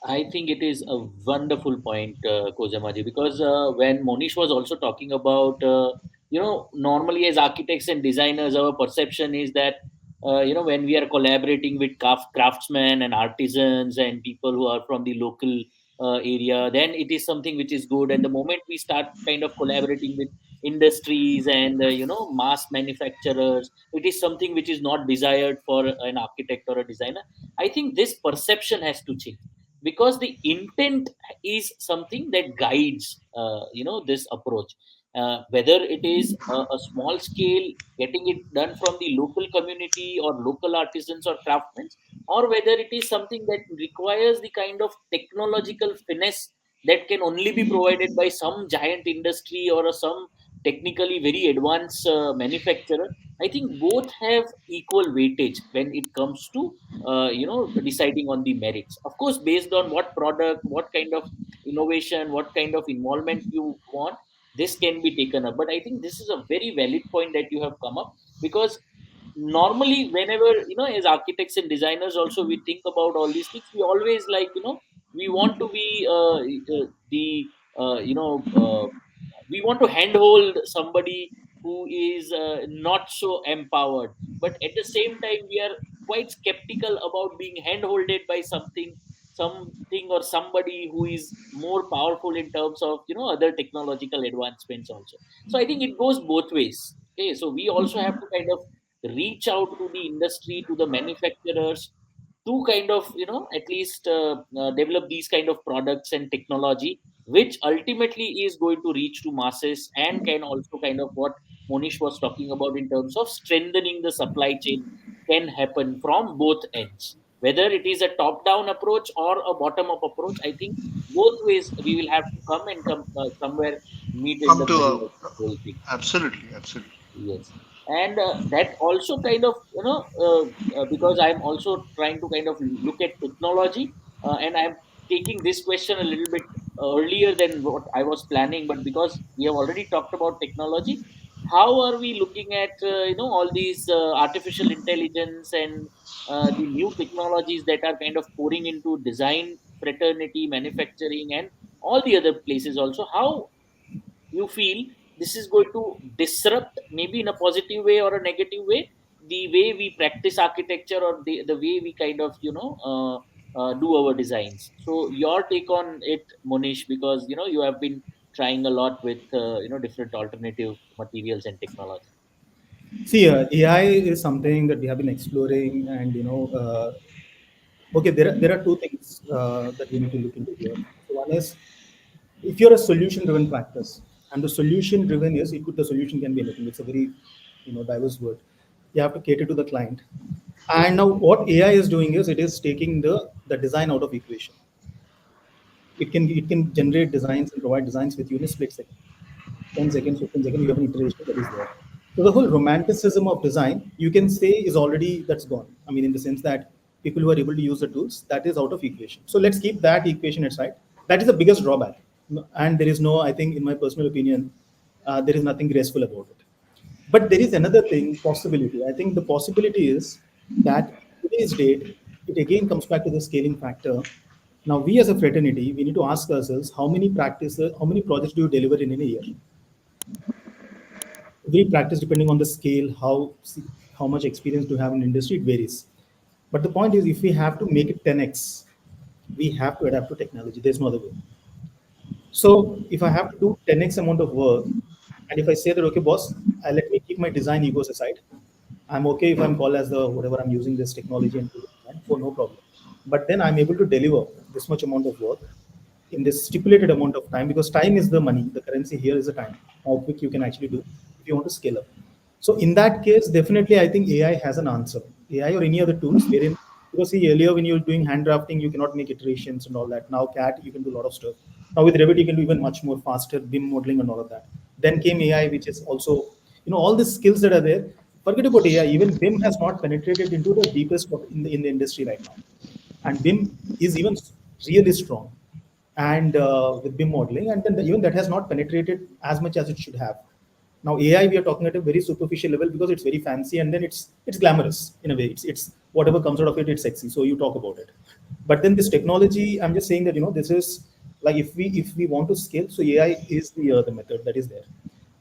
I think it is a wonderful point, Khozema ji, because when Monish was also talking about, normally as architects and designers, our perception is that, when we are collaborating with craftsmen and artisans and people who are from the local area, then it is something which is good. And the moment we start kind of collaborating with industries and, mass manufacturers, it is something which is not desired for an architect or a designer. I think this perception has to change, because the intent is something that guides this approach, whether it is a small scale getting it done from the local community or local artisans or craftsmen, or whether it is something that requires the kind of technological finesse that can only be provided by some giant industry or some technically very advanced manufacturer. I think both have equal weightage when it comes to deciding on the merits, of course, based on what product, what kind of innovation, what kind of involvement you want, this can be taken up. But I think this is a very valid point that you have come up, because normally whenever, as architects and designers also, we think about all these things, we always like, we want to be the we want to handhold somebody who is not so empowered, but at the same time we are quite skeptical about being handholded by something or somebody who is more powerful in terms of, other technological advancements also. So I think it goes both ways. Okay, so we also have to kind of reach out to the industry, to the manufacturers, to kind of, at least develop these kind of products and technology, which ultimately is going to reach to masses and can also kind of, what Monish was talking about in terms of strengthening the supply chain, can happen from both ends, whether it is a top down approach or a bottom up approach. I think both ways we will have to come and come somewhere meet in Come the to middle of a, the whole thing. absolutely. Yes, and that also kind of, because I'm also trying to kind of look at technology, and I'm taking this question a little bit earlier than what I was planning. But because we have already talked about technology, how are we looking at all these artificial intelligence and the new technologies that are kind of pouring into design fraternity, manufacturing, and all the other places also? How you feel this is going to disrupt, maybe in a positive way or a negative way, the way we practice architecture, or the way we kind of do our designs? So your take on it, Monish, because you have been trying a lot with different alternative materials and technology. See, AI is something that we have been exploring, and okay, there are two things that we need to look into here. So one is, if you're a solution-driven practice, and the solution-driven is, the solution can be anything. It's a very diverse word. You have to cater to the client. And now what AI is doing is, it is taking the design out of equation. It can generate designs and provide designs with you in a split second. 10 seconds, 15 seconds, you have an iteration that is there. So the whole romanticism of design, you can say, is already, that's gone. I mean, in the sense that people who are able to use the tools, that is out of equation. So let's keep that equation aside. That is the biggest drawback. And there is no, I think, in my personal opinion, there is nothing graceful about it. But there is another thing, possibility. I think the possibility is that today's date, it again comes back to the scaling factor. Now, we as a fraternity, we need to ask ourselves, how many projects do you deliver in a year? Every practice, depending on the scale, how much experience do you have in industry, it varies. But the point is, if we have to make it 10x, we have to adapt to technology. There's no other way. So if I have to do 10x amount of work, and if I say that, okay, boss, let me keep my design egos aside. I'm okay if I'm called as the whatever, I'm using this technology and design for no problem. But then I'm able to deliver this much amount of work in this stipulated amount of time, because time is the money. The currency here is the time. How quick you can actually do if you want to scale up. So in that case, definitely, I think AI has an answer. AI or any other tools wherein, because see, earlier when you're doing hand drafting, you cannot make iterations and all that. Now CAT, you can do a lot of stuff. Now with Revit, you can do even much more faster BIM modeling and all of that. Then came AI, which is also, all the skills that are there. Forget about AI. Even BIM has not penetrated into the deepest in the industry right now, and BIM is even really strong, and with BIM modeling, and then even that has not penetrated as much as it should have. Now AI, we are talking at a very superficial level because it's very fancy, and then it's glamorous in a way. It's whatever comes out of it, it's sexy. So you talk about it. But then this technology, I'm just saying that this is like, if we want to scale, so AI is the method that is there.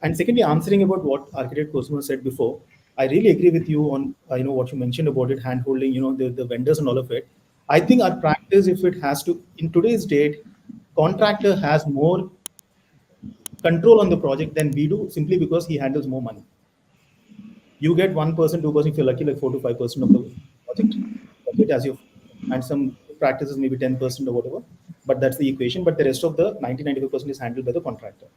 And secondly, answering about what architect Khozema said before, I really agree with you on what you mentioned about it, hand holding, the vendors and all of it. I think our practice, if it has to, in today's date, contractor has more control on the project than we do, simply because he handles more money. You get 1%, 2%, if you're lucky, like 4 to 5% of the project budget as your, and some practices maybe 10% or whatever. But that's the equation. But the rest of the 90-95% is handled by the contractor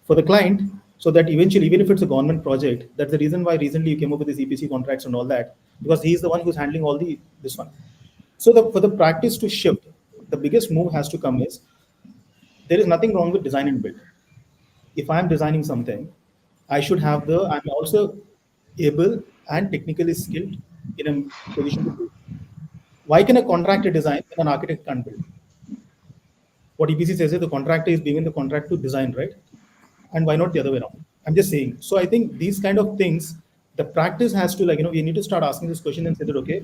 for the client. So that eventually, even if it's a government project, that's the reason why recently you came up with these EPC contracts and all that, because he's the one who's handling all this one. So for the practice to shift, the biggest move has to come is, there is nothing wrong with design and build. If I'm designing something, I'm also able and technically skilled in a position to build. Why can a contractor design when an architect can't build? What EPC says is the contractor is given the contract to design, right? And why not the other way around? I'm just saying. So I think these kind of things, the practice has to, like, we need to start asking this question and say that, okay,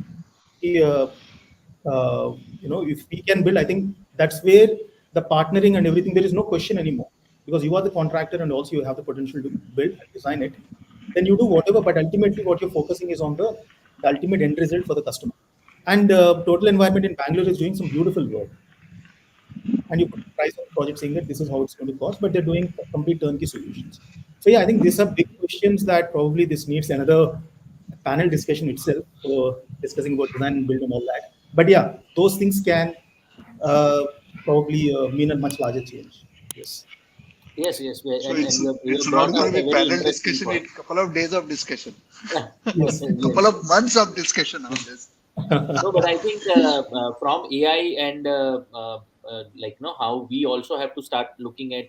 he, if we can build, I think that's where the partnering and everything, there is no question anymore, because you are the contractor and also you have the potential to build and design it. Then you do whatever, but ultimately what you're focusing is on the ultimate end result for the customer. And Total Environment in Bangalore is doing some beautiful work. And you put a price on the project saying that this is how it's going to cost, but they're doing complete turnkey solutions. So yeah, I think these are big questions that probably this needs another panel discussion itself for discussing about design and build and all that. But yeah, those things can uh, probably mean a much larger change. Yes. Yes, yes, So and you it's have not brought going out to a be very panel interesting discussion. point. It's a couple of days of discussion, Yes. couple Yes. of months of discussion on this. No, but I think from AI and how we also have to start looking at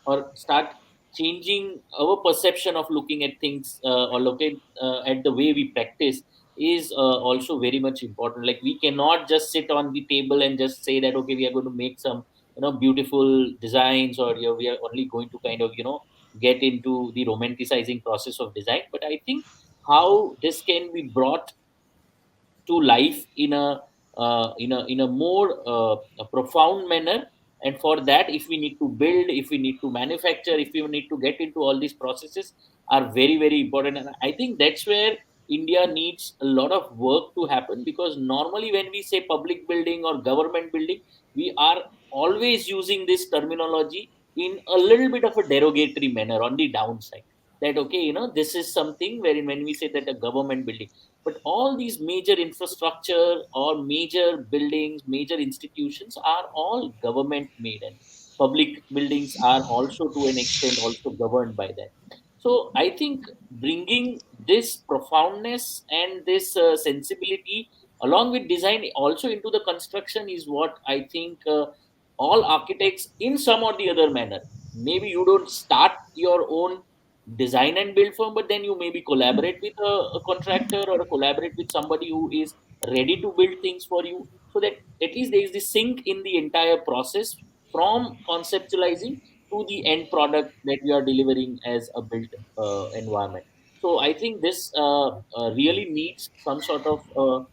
or start changing our perception of looking at things or looking at the way we practice is also very much important. Like, we cannot just sit on the table and just say that, okay, we are going to make some beautiful designs, or we are only going to kind of get into the romanticizing process of design. But I think how this can be brought to life in a more a profound manner. And for that, if we need to build, if we need to manufacture, if we need to get into all these processes, are very very important. And I think that's where India needs a lot of work to happen, because normally when we say public building or government building, we are always using this terminology in a little bit of a derogatory manner on the downside. That okay, this is something wherein when we say that a government building, but all these major infrastructure or major buildings, major institutions are all government made, and public buildings are also to an extent also governed by that. So I think bringing this profoundness and this sensibility along with design also into the construction is what I think all architects in some or the other manner. Maybe you don't start your own design and build firm, but then you maybe collaborate with a contractor or collaborate with somebody who is ready to build things for you, so that at least there is the sync in the entire process from conceptualizing to the end product that you are delivering as a built environment. So I think this really needs some sort of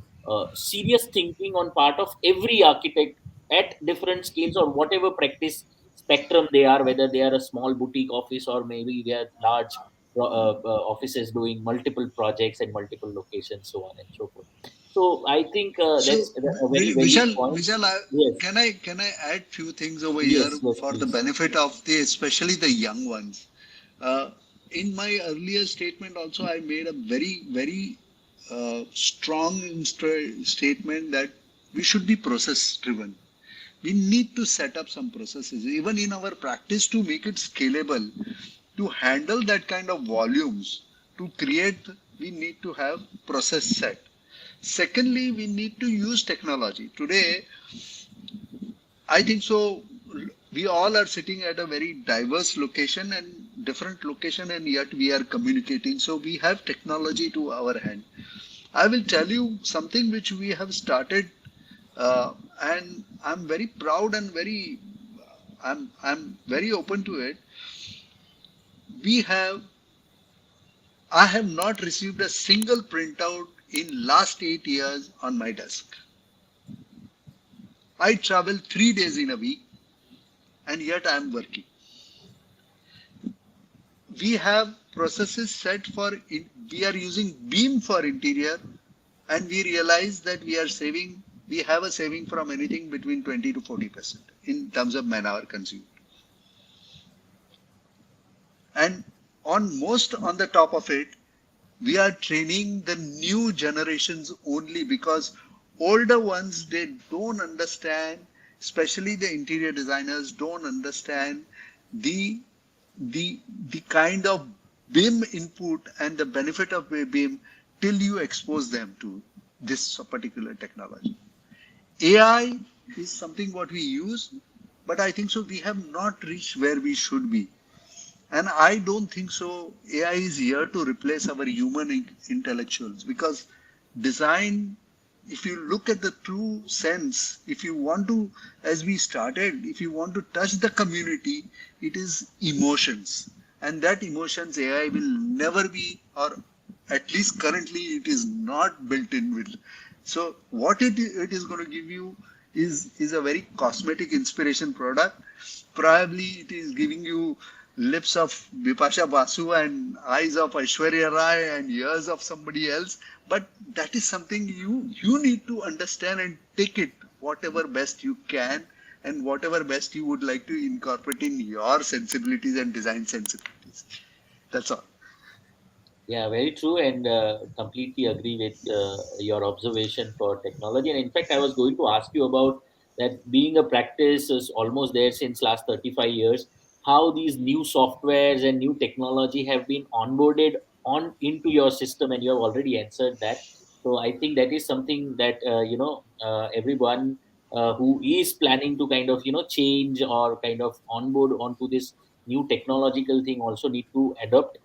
serious thinking on part of every architect at different scales or whatever practice spectrum they are, whether they are a small boutique office or maybe they are large offices doing multiple projects and multiple locations, so on and so forth. So I think So, that's a very valid point. Vishal, Yes, can I add few things over here yes, yes, for the please. benefit of the especially the young ones? Uh, in my earlier statement, also I made a very strong statement that we should be process driven. We need to set up some processes, even in our practice, to make it scalable, to handle that kind of volumes, to create. We need to have process set. Secondly, we need to use technology. Today, I think so. We all are sitting at a very diverse location and different location, and yet we are communicating. So we have technology to our hand. I will tell you something which we have started, and I'm very proud and I'm very open to it. We have I have not received a single printout in last 8 years on my desk. I travel 3 days in a week, and yet I am working. We have processes set for it. We are using beam for interior, and we realize that we have a saving from anything between 20 to 40% in terms of man hour consumed. And on the top of it, we are training the new generations only, because older ones, they don't understand, especially the interior designers don't understand the the kind of BIM input and the benefit of BIM till you expose them to this particular technology. AI is something what we use, but I think so we have not reached where we should be. And I don't think so AI is here to replace our human intellectuals, because design, if you look at the true sense, if you want to, as we started, if you want to touch the community, it is emotions. And that emotions AI will never be, or at least currently it is not built in with. So what it is going to give you is a very cosmetic inspiration product. Probably it is giving you lips of Bipasha Basu and eyes of Aishwarya Rai and ears of somebody else. But that is something you need to understand and take it whatever best you can and whatever best you would like to incorporate in your sensibilities and design sensibilities. That's all. Yeah, very true, and completely agree with your observation for technology. And in fact, I was going to ask you about that being a practice is almost there since last 35 years. How these new softwares and new technology have been onboarded on into your system, and you have already answered that. So I think that is something that everyone who is planning to kind of change or kind of onboard onto this new technological thing also need to adopt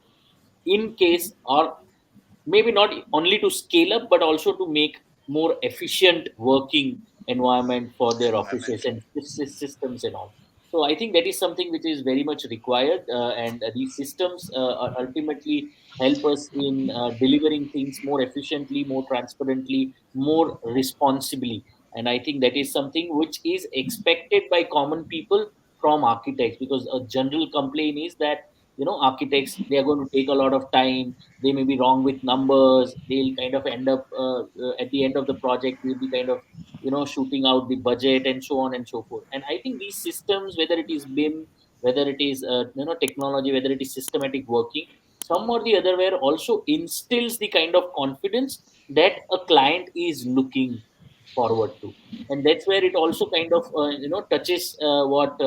in case, or maybe not only to scale up but also to make more efficient working environment for their offices Environment. and systems and all. So I think that is something which is very much required, and these systems ultimately help us in delivering things more efficiently, more transparently, more responsibly. And I think that is something which is expected by common people from architects, because a general complaint is that architects, they are going to take a lot of time, they may be wrong with numbers, they'll kind of end up at the end of the project we'll be kind of shooting out the budget and so on and so forth. And I think these systems, whether it is BIM whether it is technology, whether it is systematic working, some or the other where also instills the kind of confidence that a client is looking forward to. And that's where it also kind of touches what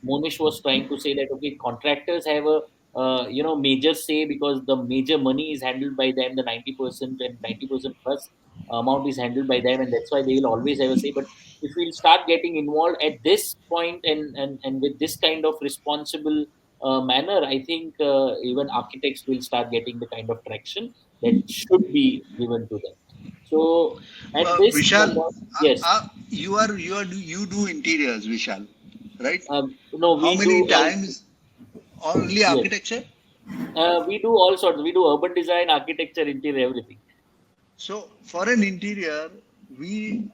Monish was trying to say, that okay, contractors have a major say, because the major money is handled by them, the 90% and 90% plus amount is handled by them, and that's why they will always have a say. But if we'll start getting involved at this point, and with this kind of responsible manner, I think even architects will start getting the kind of traction that should be given to them. So at this Vishal, point, yes, you do interiors, Vishal, right? no, How we many do all, times only yes, architecture? we do all sorts. We do urban design, architecture, interior, everything. So for an interior,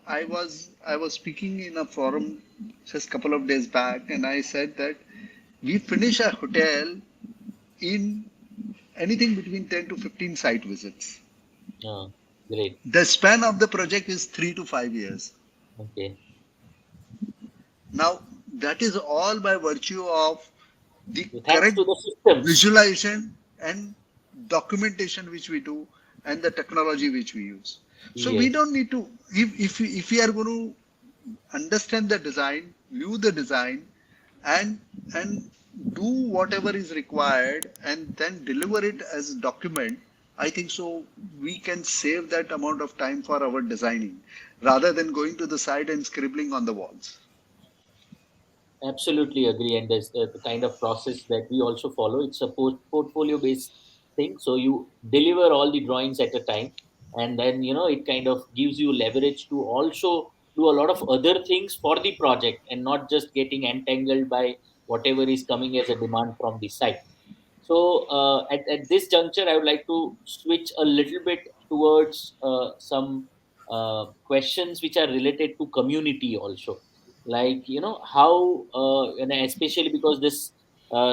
I was speaking in a forum just a couple of days back, and I said that we finish a hotel in anything between 10 to 15 site visits. uh, Great. The span of the project is 3 to 5 years. Okay. Now, that is all by virtue of the So thanks correct to the systems. visualization and documentation which we do and the technology which we use. So we Yes, don't need to, if we are going to understand the design, view the design, and do whatever is required and then deliver it as a document, I think so we can save that amount of time for our designing rather than going to the site and scribbling on the walls. absolutely agree. And there's the kind of process that we also follow. It's a portfolio based thing. So you deliver all the drawings at a time, and then it kind of gives you leverage to also do a lot of other things for the project, and not just getting entangled by whatever is coming as a demand from the site. So at this juncture, I would like to switch a little bit towards some questions which are related to community also. Like, how, and especially because this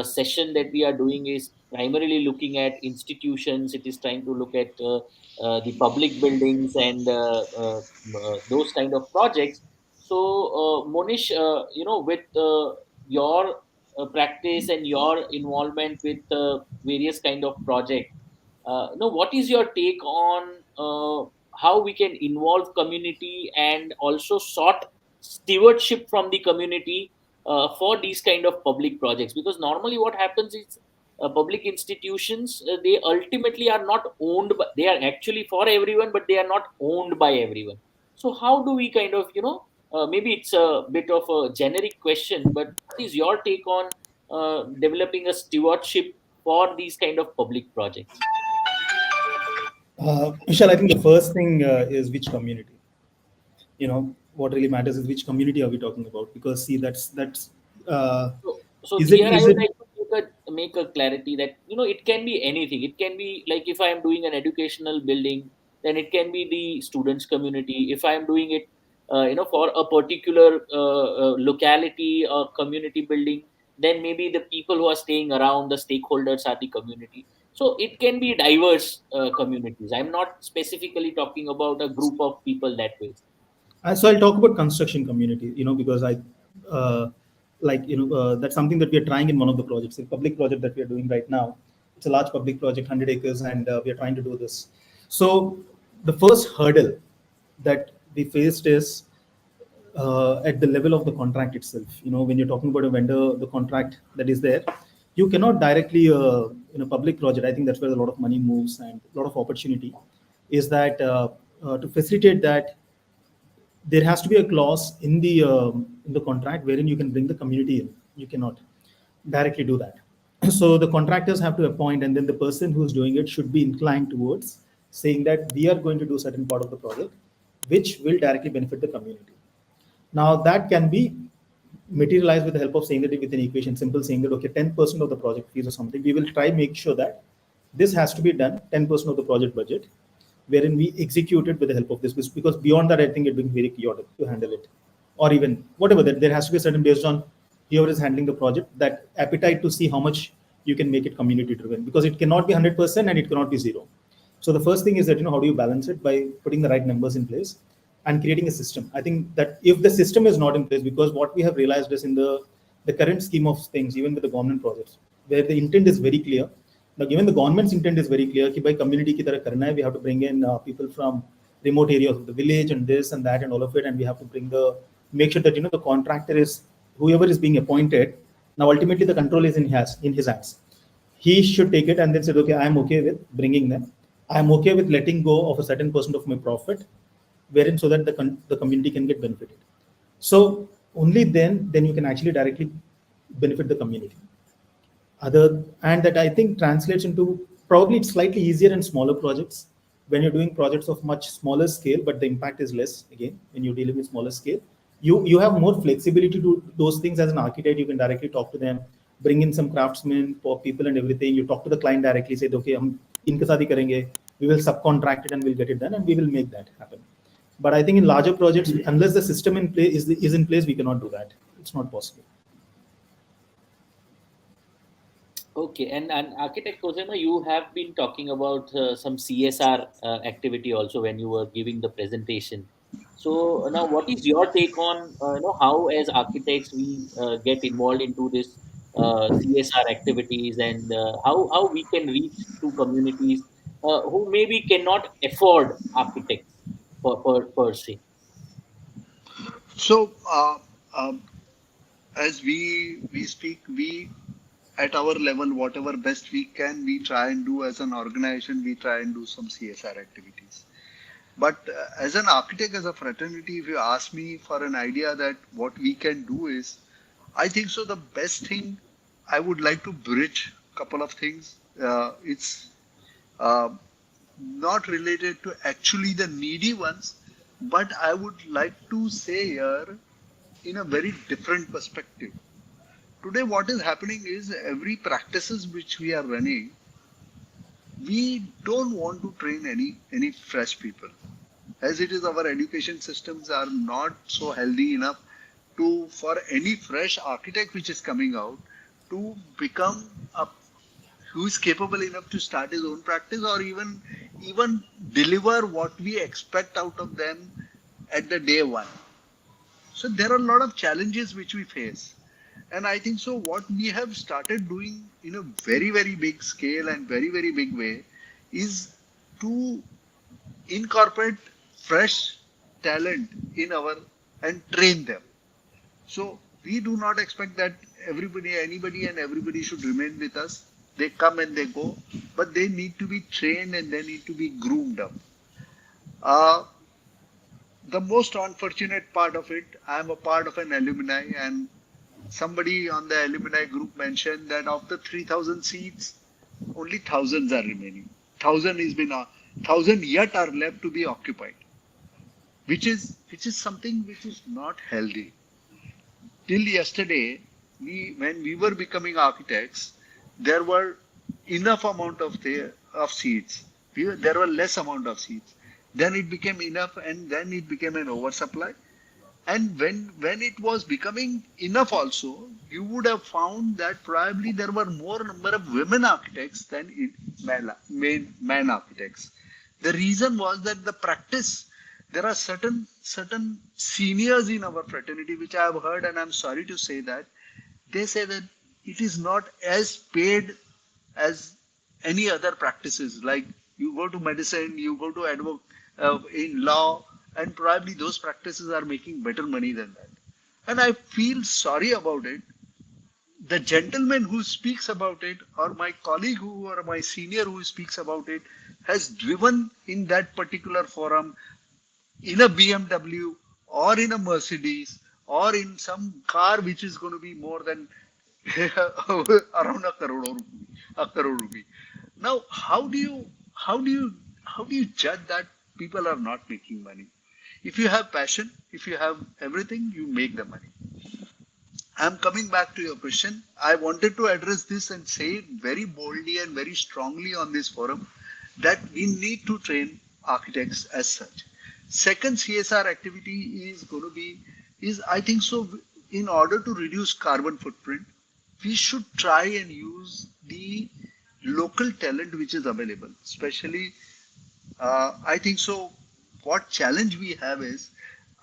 session that we are doing is primarily looking at institutions, it is trying to look at the public buildings and those kind of projects. So, Monish, with your practice and your involvement with various kind of project, what is your take on how we can involve community and also sort stewardship from the community for these kind of public projects? Because normally what happens is public institutions, they ultimately are not owned by, they are actually for everyone, but they are not owned by everyone. So how do we kind of maybe it's a bit of a generic question, but what is your take on developing a stewardship for these kind of public projects? Vishal, I think the first thing is which community. What really matters is which community are we talking about? Because see, that's So is it here I is would it like to make a clarity that it can be anything. It can be like if I am doing an educational building, then it can be the students community. If I am doing it, for a particular locality or community building, then maybe the people who are staying around, the stakeholders are the community. So it can be diverse communities. I'm not specifically talking about a group of people that way. so I'll talk about construction community, because uh, that's something that we are trying in one of the projects, a public project that we are doing right now. It's a large public project, 100 acres, and we are trying to do this. So the first hurdle that we faced is at the level of the contract itself. When you're talking about a vendor, the contract that is there, you cannot directly in a public project. I think that's where a lot of money moves and a lot of opportunity is that to facilitate that there has to be a clause in the contract wherein you can bring the community in. You cannot directly do that. So the contractors have to appoint, and then the person who's doing it should be inclined towards saying that we are going to do certain part of the project, which will directly benefit the community. Now that can be materialized with the help of saying that with an equation, simple saying that okay, 10% of the project fees or something, we will try make sure that this has to be done 10% of the project budget, wherein we execute it with the help of this. Because beyond that, I think it becomes very chaotic to handle it, or even whatever. That there has to be a certain based on whoever is handling the project that appetite to see how much you can make it community driven, because it cannot be 100% and it cannot be zero. So the first thing is that how do you balance it by putting the right numbers in place and creating a system. I think that if the system is not in place, because what we have realized is in the the current scheme of things, even with the government projects, where the intent is very clear. Now, given the government's intent is very clear, कि by community की तरह करना है, we have to bring in people from remote areas of the village and this and that and all of it, and we have to make sure that the contractor is whoever is being appointed. Now, ultimately, the control is in his hands. He should take it and then say, okay, I am okay with bringing them. I am okay with letting go of a certain percent of my profit, wherein so that the community can get benefited. So only then you can actually directly benefit the community. And that I think translates into probably it's slightly easier in smaller projects when you're doing projects of much smaller scale, but the impact is less. Again, when you're dealing with smaller scale, you have more flexibility to those things. As an architect, you can directly talk to them, bring in some craftsmen for people and everything. You talk to the client directly, say, okay, इनके साथ ही करेंगे, we will subcontract it and we'll get it done and we will make that happen. But I think in larger projects, unless the system in place is in place, we cannot do that. It's not possible. Okay, and Architect Khozema, you have been talking about some CSR activity also when you were giving the presentation. So now, what is your take on how as architects we get involved into this CSR activities, and how we can reach to communities who maybe cannot afford architects per se. So, as we speak, we at our level, whatever best we can, we try and do as an organization. We try and do some CSR activities. But as an architect, as a fraternity, if you ask me for an idea that what we can do is, I think so. The best thing I would like to bridge a couple of things. It's uh, not related to actually the needy ones, but I would like to say here in a very different perspective. Today, what is happening is every practices which we are running, we don't want to train any fresh people. As it is, our education systems are not so healthy enough to for any fresh architect which is coming out to become a who is capable enough to start his own practice or even deliver what we expect out of them at the day one. So there are a lot of challenges which we face. And I think so what we have started doing in a very, very big scale and very, very big way is to incorporate fresh talent in our and train them. So we do not expect that anybody and everybody should remain with us. They come and they go, but they need to be trained and they need to be groomed up. Uh, the most unfortunate part of it, I am a part of an alumni, and somebody on the alumni group mentioned that of the 3,000 seats, only thousands are remaining. Thousand yet are left to be occupied, which is something which is not healthy. Till yesterday, when we were becoming architects, there were enough amount of seats. There were less amount of seats. Then it became enough, and then it became an oversupply. And when it was becoming enough also, you would have found that probably there were more number of women architects than man architects. The reason was that the practice, there are certain seniors in our fraternity, which I have heard, and I'm sorry to say that, they say that it is not as paid as any other practices. Like you go to medicine, you go to in law, and probably those practices are making better money than that. And I feel sorry about it. The gentleman who speaks about it, or my colleague or my senior who speaks about it, has driven in that particular forum in a BMW or in a Mercedes or in some car which is going to be more than around a crore rupee. Now, how do you judge that people are not making money? If you have passion, if you have everything, you make the money. I'm coming back to your question. I wanted to address this and say it very boldly and very strongly on this forum that we need to train architects as such. Second CSR activity is going to be, I think so, in order to reduce carbon footprint, we should try and use the local talent which is available. Especially, I think so, what challenge we have is,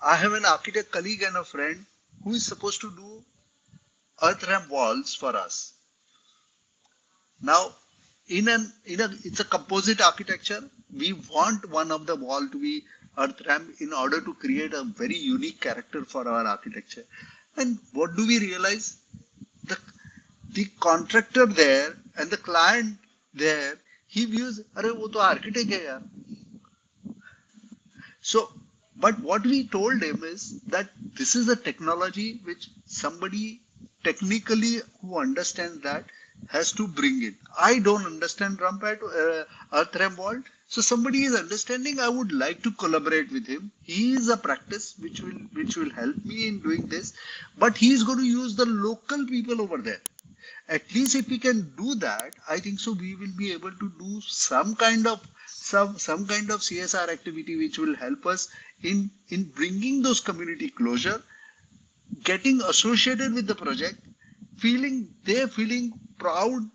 I have an architect colleague and a friend who is supposed to do earth ramp walls for us. Now, it's a composite architecture. We want one of the wall to be earth ramp in order to create a very unique character for our architecture. And what do we realize? The the contractor there and the client there, he views, अरे वो तो architect है यार. So, but what we told him is that this is a technology which somebody technically who understands that has to bring in. I don't understand Earth ramp vault. So somebody is understanding. I would like to collaborate with him. He is a practice which will help me in doing this, but he is going to use the local people over there. At least if we can do that, I think so we will be able to do some kind of CSR activity which will help us in bringing those community closure, getting associated with the project, feeling proud,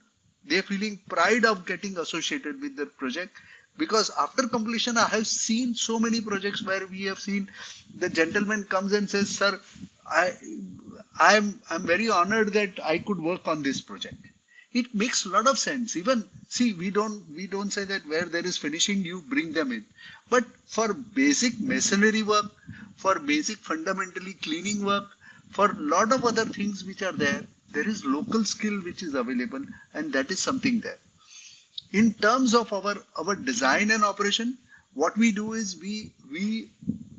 they're feeling pride of getting associated with the project. Because after completion, I have seen so many projects where we have seen the gentleman comes and says, "Sir, I I'm very honored that I could work on this project." It makes a lot of sense. Even see, we don't say that where there is finishing, you bring them in. But for basic masonry work, for basic fundamentally cleaning work, for a lot of other things which are there, there is local skill which is available, and that is something there. In terms of our design and operation, what we do is we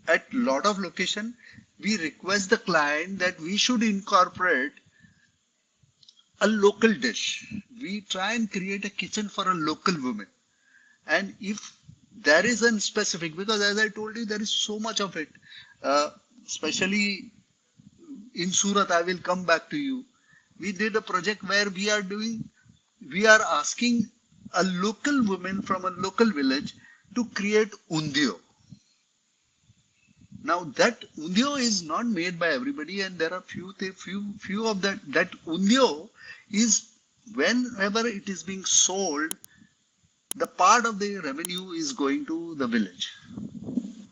at lot of location we request the client that we should incorporate a local dish. We try and create a kitchen for a local woman. And if there is a specific, because as I told you, there is so much of it, uh, especially in Surat, I will come back to you. We did a project where we are asking a local woman from a local village to create undio. Now that undio is not made by everybody, and there are few of that undio is whenever it is being sold, the part of the revenue is going to the village.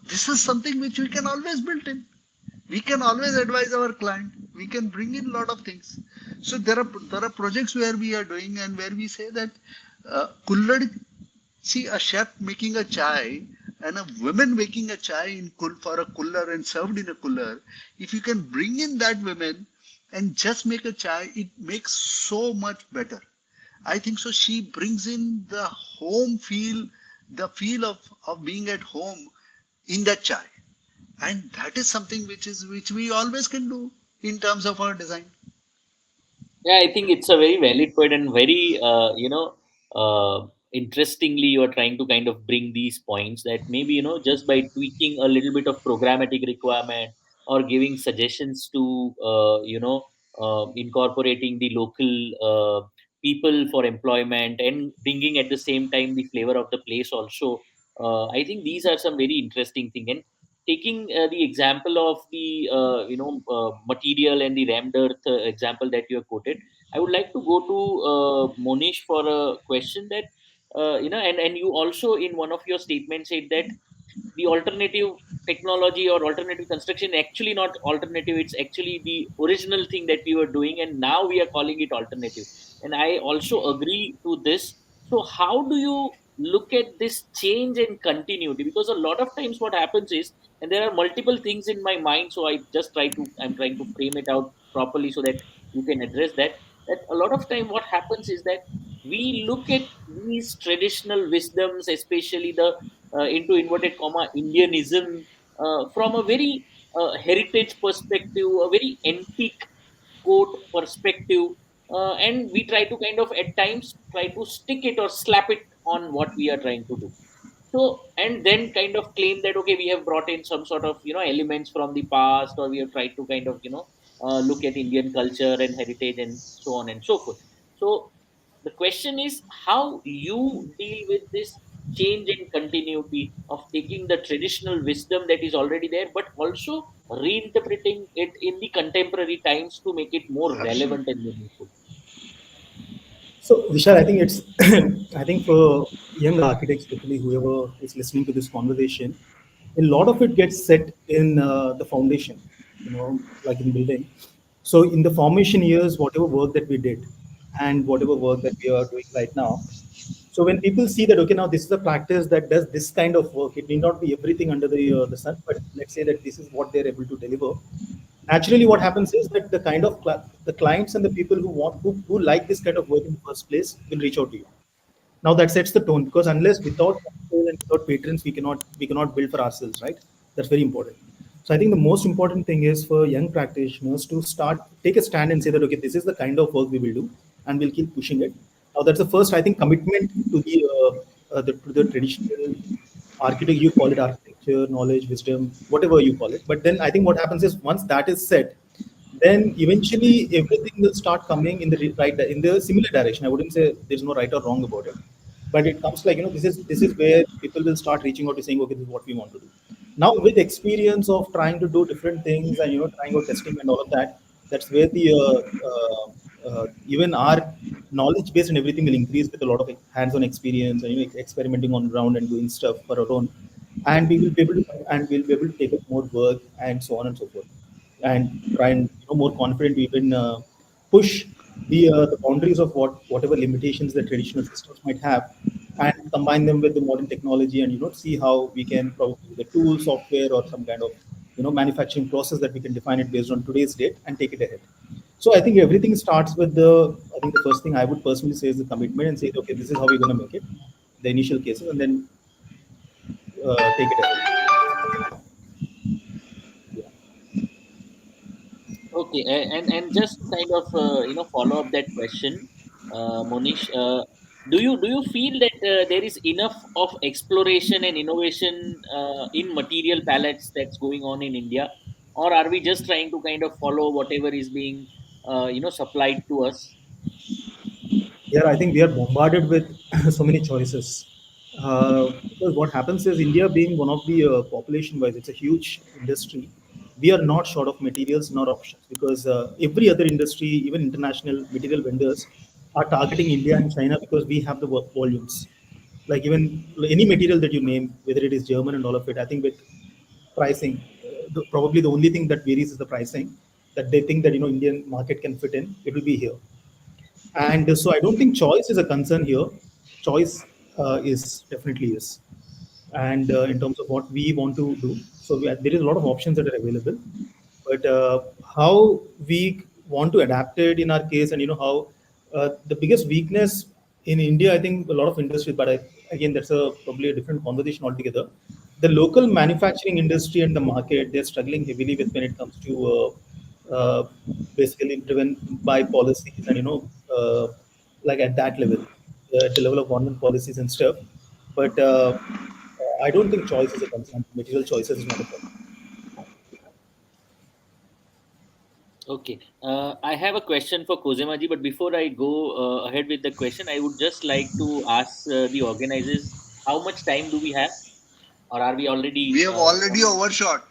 This is something which we can always build in. We can always advise our client. We can bring in a lot of things. So there are projects where we are doing and where we say that kullad, see a chef making a chai and a woman making a chai for a cooler and served in a cooler. If you can bring in that woman and just make a chai, it makes so much better. I think so. She brings in the home feel, the feel of being at home in that chai. And that is something which we always can do in terms of our design. Yeah, I think it's a very valid point and very, interestingly, you are trying to kind of bring these points that maybe, just by tweaking a little bit of programmatic requirement or giving suggestions to, incorporating the local people for employment and bringing at the same time the flavor of the place also. I think these are some very interesting thing. And taking the example of the material and the rammed earth example that you have quoted, I would like to go to Monish for a question that and you also in one of your statements said that the alternative technology or alternative construction actually not alternative, it's actually the original thing that we were doing and now we are calling it alternative, and I also agree to this. So how do you look at this change and continuity? Because a lot of times what happens is, and there are multiple things in my mind, so I'm trying to frame it out properly so that you can address that a lot of time what happens is that we look at these traditional wisdoms, especially the into inverted comma Indianism, from a very heritage perspective, a very antique quote perspective, and we try to kind of at times try to stick it or slap it on what we are trying to do. So and then kind of claim that okay, we have brought in some sort of elements from the past, or we have tried to kind of look at Indian culture and heritage and so on and so forth. So the question is how you deal with this change and continuity of taking the traditional wisdom that is already there, but also reinterpreting it in the contemporary times to make it more relevant Absolutely. and meaningful. So, Vishal, I think it's, I think for young architects, especially whoever is listening to this conversation, a lot of it gets set in the foundation, like in building. So in the formation years, whatever work that we did and whatever work that we are doing right now, so when people see that, okay, now this is a practice that does this kind of work, it need not be everything under the sun, but let's say that this is what they're able to deliver. Naturally, what happens is that the kind of the clients and the people who like this kind of work in the first place will reach out to you. Now that sets the tone, because unless without capital and without patrons we cannot build for ourselves, right? That's very important. So I think the most important thing is for young practitioners to start take a stand and say that, okay, this is the kind of work we will do, and we'll keep pushing it. Now that's the first, I think, commitment to the traditional architect. You call it architecture, knowledge, wisdom, whatever you call it. But then I think what happens is once that is set, then eventually everything will start coming in the in the similar direction. I wouldn't say there's no right or wrong about it, but it comes like, this is where people will start reaching out to saying, okay, this is what we want to do. Now with experience of trying to do different things and trying out testing and all of that, that's where the even our knowledge base and everything will increase with a lot of hands-on experience and experimenting on ground and doing stuff for our own, and we will be able to take up more work and so on and so forth, and try and more confident to even push the boundaries of whatever limitations the traditional systems might have, and combine them with the modern technology, and see how we can probably the tool software or some kind of manufacturing process that we can define it based on today's date and take it ahead. So I think everything starts with I think the first thing I would personally say is the commitment, and say, okay, this is how we're going to make it, the initial cases, and then take it ahead. Yeah. Okay, and just to kind of follow up that question, Monish, do you feel that there is enough of exploration and innovation in material palettes that's going on in India, or are we just trying to kind of follow whatever is being supplied to us? Yeah, I think we are bombarded with so many choices. Because what happens is, India being one of the population-wise, it's a huge industry. We are not short of materials nor options, because every other industry, even international material vendors, are targeting India and China because we have the volumes. Like even any material that you name, whether it is German and all of it, I think with pricing, probably the only thing that varies is the pricing, that they think that Indian market can fit in. It will be here. And so I don't think choice is a concern here. Choice is definitely is. And in terms of what we want to do, so there is a lot of options that are available. But how we want to adapt it in our case, and how the biggest weakness in India, I think a lot of industries, but again, that's probably a different conversation altogether. The local manufacturing industry and the market, they're struggling heavily with when it comes to basically driven by policies, and like at that level, at the level of government policies and stuff. But I don't think choice is a concern. Material choices is not a problem. Okay, I have a question for Khozema ji, but before I go ahead with the question, I would just like to ask the organizers, how much time do we have, or are we We already have already overshot.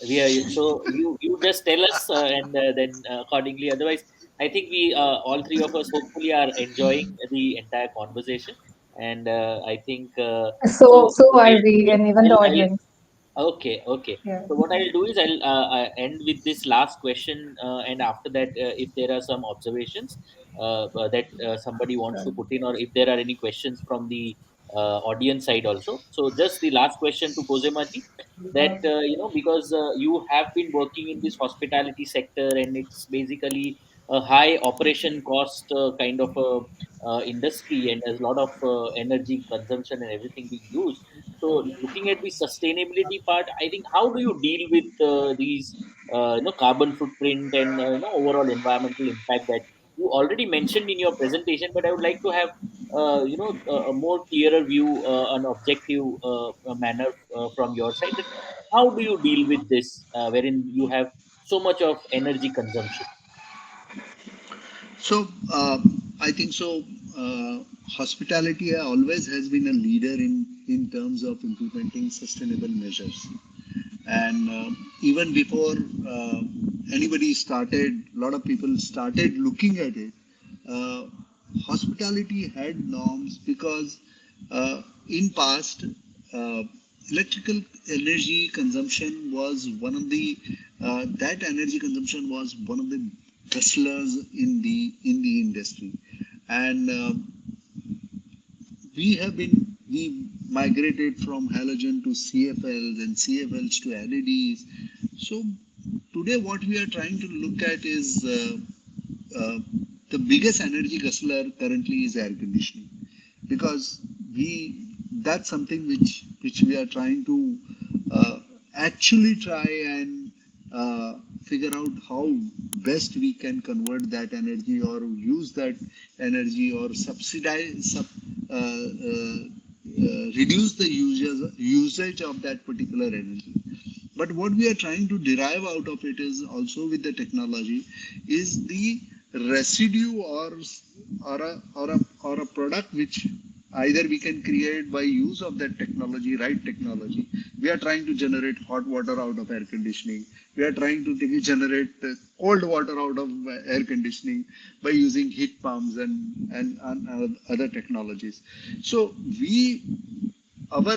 we are, so you just tell us, and then accordingly. Otherwise, I think we all three of us hopefully are enjoying the entire conversation, and I think So, so. so What are I'll we, do is and even the I'll audience. Okay, okay. Yeah. So what I'll do is I'll end with this last question, and after that, if there are some observations that somebody wants to Sure. put in, or if there are any questions from the audience side also. So just the last question to Khozema ji, that because you have been working in this hospitality sector, and it's basically a high operation cost kind of a industry, and there's a lot of energy consumption and everything being used. So looking at the sustainability part, I think, how do you deal with these carbon footprint and overall environmental impact that you already mentioned in your presentation? But I would like to have a more clearer view, an objective manner from your side. That how do you deal with this, wherein you have so much of energy consumption? So I think so. Hospitality always has been a leader in terms of implementing sustainable measures. And even before anybody started, a lot of people started looking at it. Uh, Hospitality had norms because in past uh, electrical energy consumption was one of the that energy consumption was one of the hustlers in the industry, and we migrated from halogen to CFLs and CFLs to LEDs. So today, what we are trying to look at is uh, the biggest energy guzzler currently is air conditioning, because we that's something which we are trying to uh, actually try and figure out how best we can convert that energy or use that energy or reduce the usage of that particular energy. But what we are trying to derive out of it is also with the technology is the residue or a product which either we can create by use of that technology, right technology. We are trying to generate hot water out of air conditioning. We are trying to generate cold water out of air conditioning by using heat pumps and other technologies. So our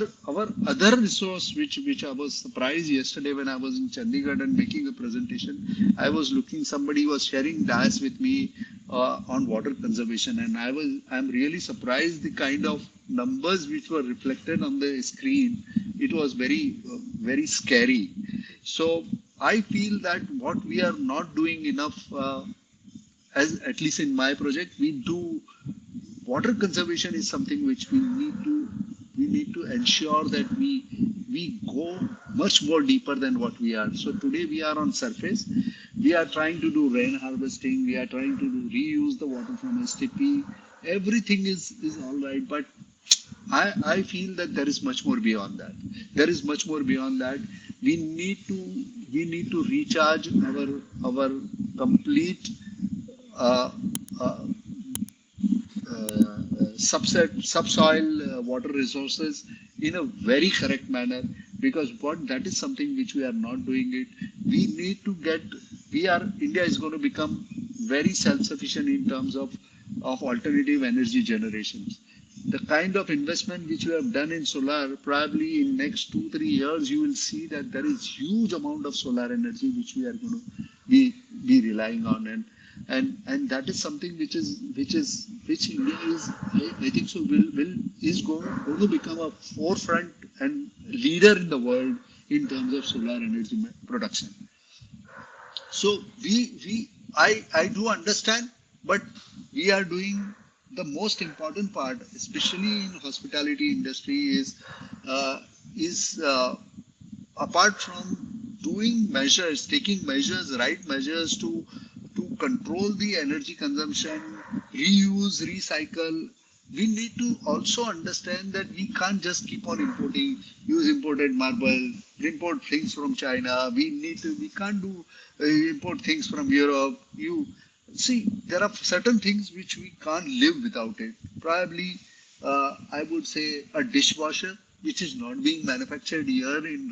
other resource which I was surprised yesterday when I was in Chandigarh and making a presentation, I was looking, somebody was sharing DAS with me on water conservation, and I'm really surprised the kind of numbers which were reflected on the screen. It was very scary. So I feel that what we are not doing enough, as at least in my project, we do water conservation is something which we need to ensure that we go much more deeper than what we are. So today we are on surface. We are trying to do rain harvesting. We are trying to reuse the water from STP. Everything is all right, but I feel that there is much more beyond that. There is much more beyond that. We need to we need to recharge our complete uh, uh, subsoil water resources in a very correct manner, because what that is something which we are not doing it. We need to get we are India is going to become very self-sufficient in terms of alternative energy generations. The kind of investment which we have done in solar, probably in next 2 3 years you will see that there is huge amount of solar energy which we are going to be relying on, and that is something which India is, I think so, will is going to become a forefront and leader in the world in terms of solar energy production. So I do understand, but we are doing the most important part, especially in hospitality industry, uh, is apart from doing measures, taking measures, right measures to control the energy consumption, reuse, recycle. We need to also understand that we can't just keep on use imported marble, import things from China. We can't do import things from Europe. You see, there are certain things which we can't live without it. Probably, I would say a dishwasher, which is not being manufactured here in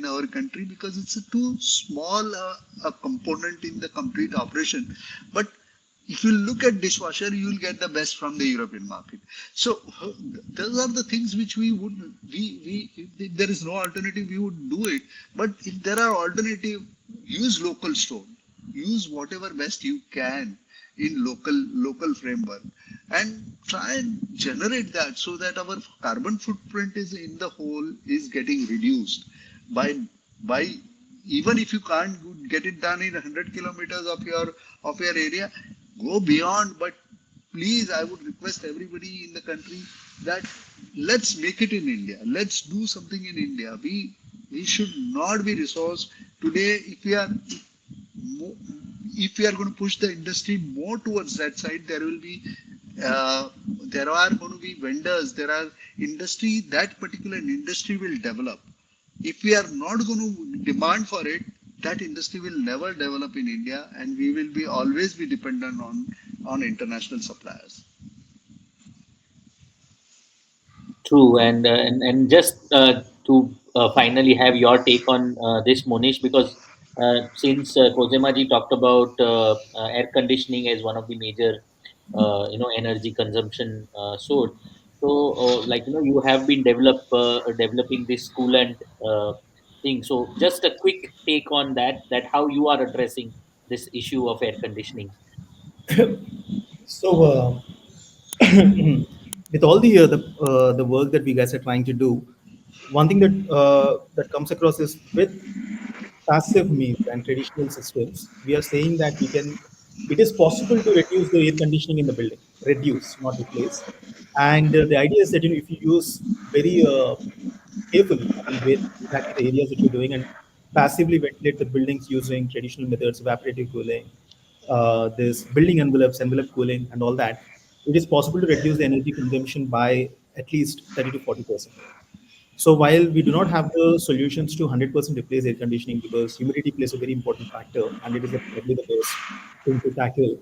our country, because it's a too small a component in the complete operation. But if you look at dishwasher, you will get the best from the European market. So those are the things which we if there is no alternative, we would do it. But if there are alternative, use local stone, use whatever best you can in local framework, and try and generate that so that our carbon footprint is in the whole is getting reduced by even if you can't get it done in 100 kilometers of your area, go beyond. But please, I would request everybody in the country that let's make it in India. Let's do something in India. We should not be resourced today. If we are going to push the industry more towards that side, uh, there are going to be vendors. There are industry, that particular industry will develop. If we are not going to demand for it, that industry will never develop in India, and we will be always be dependent on international suppliers. True, and just to finally have your take on this, Monish, because since Khozema ji talked about air conditioning as one of the major, energy consumption source. So, you have been developing this coolant thing. So, just a quick take on that. That how you are addressing. this issue of air conditioning? So, with all the work that we guys are trying to do, one thing that comes across is with passive means and traditional systems, we are saying that it is possible to reduce the air conditioning in the building, reduce, not replace. And the idea is that if you use very carefully, I mean, where exactly the areas that you're doing, and passively ventilate the buildings using traditional methods, evaporative cooling, this building envelope cooling, and all that, it is possible to reduce the energy consumption by at least 30 to 40%. So while we do not have the solutions to 100% replace air conditioning, because humidity plays a very important factor and it is probably the best thing to tackle.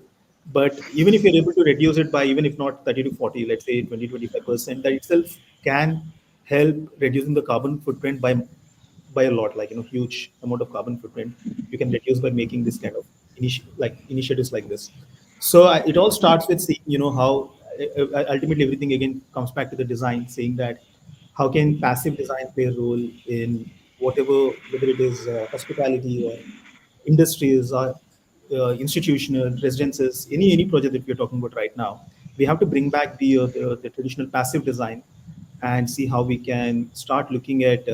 But even if you're able to reduce it by, even if not 30 to 40, let's say 20, 25%, that itself can help reducing the carbon footprint by a lot, like, huge amount of carbon footprint you can reduce by making this kind of initiatives like this. So it all starts with seeing, how ultimately everything again comes back to the design, saying that how can passive design play a role in whatever, whether it is hospitality or industries or institutional residences, any project that we're talking about right now. We have to bring back the traditional passive design and see how we can start looking at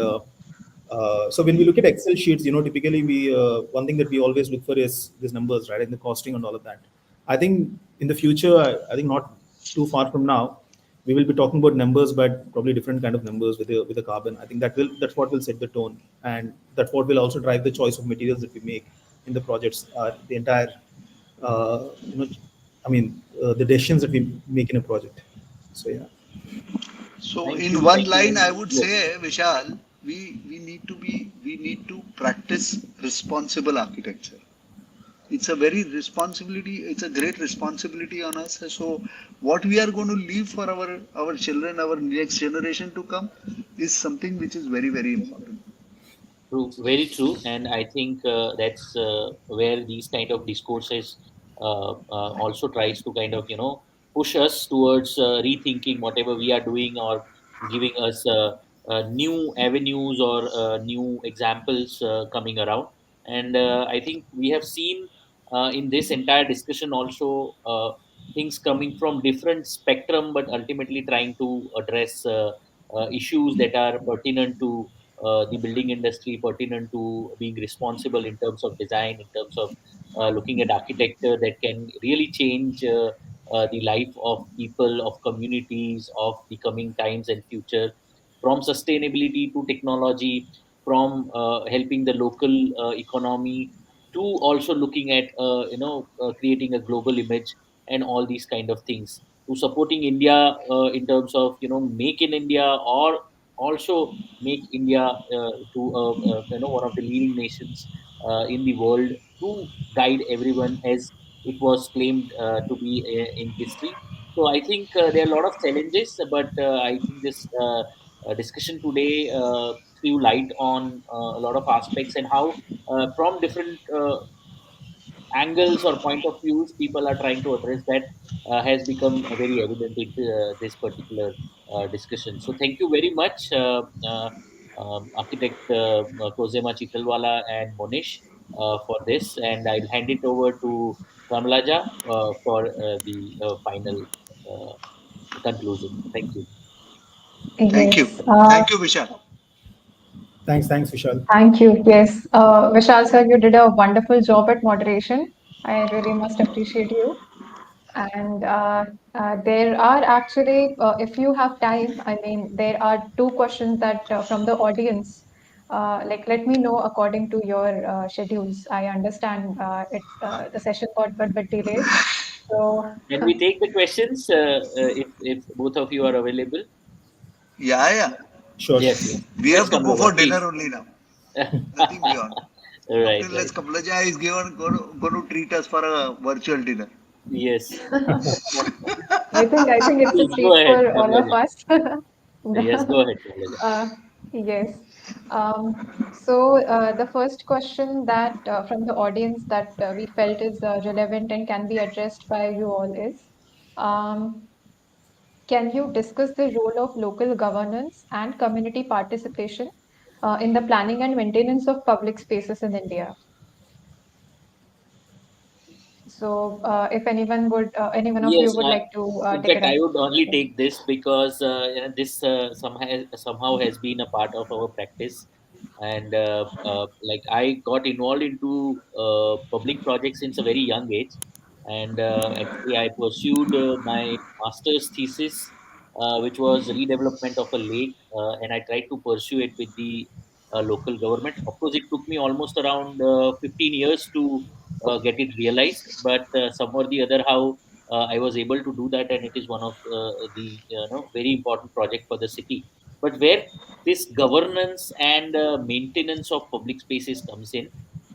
so when we look at Excel sheets, typically we one thing that we always look for is these numbers, right, and the costing and all of that. I think in the future, I think not too far from now, we will be talking about numbers, but probably different kind of numbers with the carbon. I think that's what will set the tone, and that's what will also drive the choice of materials that we make in the projects. The entire, uh, you know, I mean, the decisions that we make in a project. So yeah. So in one Thank you line, very I much. would Yes. say, Vishal, we need to practice responsible architecture. It's a very responsibility. It's a great responsibility on us. So what we are going to leave for our children, our next generation to come, is something which is very very important. True, very true, and I think that's where these kind of discourses also tries to kind of push us towards rethinking whatever we are doing, or giving us new avenues or new examples coming around. And I think we have seen in this entire discussion also things coming from different spectrum, but ultimately trying to address issues that are pertinent to the building industry, pertinent to being responsible in terms of design, in terms of looking at architecture that can really change the life of people, of communities, of the coming times and future, from sustainability to technology, from helping the local economy to also looking at creating a global image and all these kind of things, to supporting India in terms of make in India, or also make India to one of the leading nations in the world, to guide everyone as it was claimed to be in history. So I think there are a lot of challenges, but I think this discussion today threw light on a lot of aspects, and how from different angles or point of views people are trying to address that has become very evident in this particular discussion. So thank you very much, architect Khozema, Chitalwala and Monish, for this, and I'll hand it over to Kamalaja for the final conclusion. Thank you. Yes. Thank you, Vishal. Thanks, Vishal. Thank you. Yes. Vishal sir, you did a wonderful job at moderation. I really must appreciate you. And there are actually, if you have time, I mean, there are two questions that from the audience. Like, let me know according to your schedules. I understand the session got a bit delayed. So, Can we take the questions if both of you are available? Yeah, yeah. Sure, Yes, sure. yes. We Yes, have to go Kamalaja, for dinner please. only now. Nothing beyond. After Right, let's right. Kamalaja is going to treat us for a virtual dinner. Yes. I think it's a Please treat go ahead, for all of Kamalaja. us. Yes, go ahead, Kamalaja. Uh, yes. So the first question that from the audience that we felt is relevant and can be addressed by you all is, um, can you discuss the role of local governance and community participation in the planning and maintenance of public spaces in India? So if any one of you Yes, would like to in take fact, it up. I would only Yeah. take this because this somehow has been a part of our practice, and like I got involved into public projects since a very young age, and actually I pursued my master's thesis, which was redevelopment of a lake, and I tried to pursue it with the local government. Of course, it took me almost around 15 years to get it realized, but some or the other how I was able to do that, and it is one of the very important project for the city. But where this governance and maintenance of public spaces comes in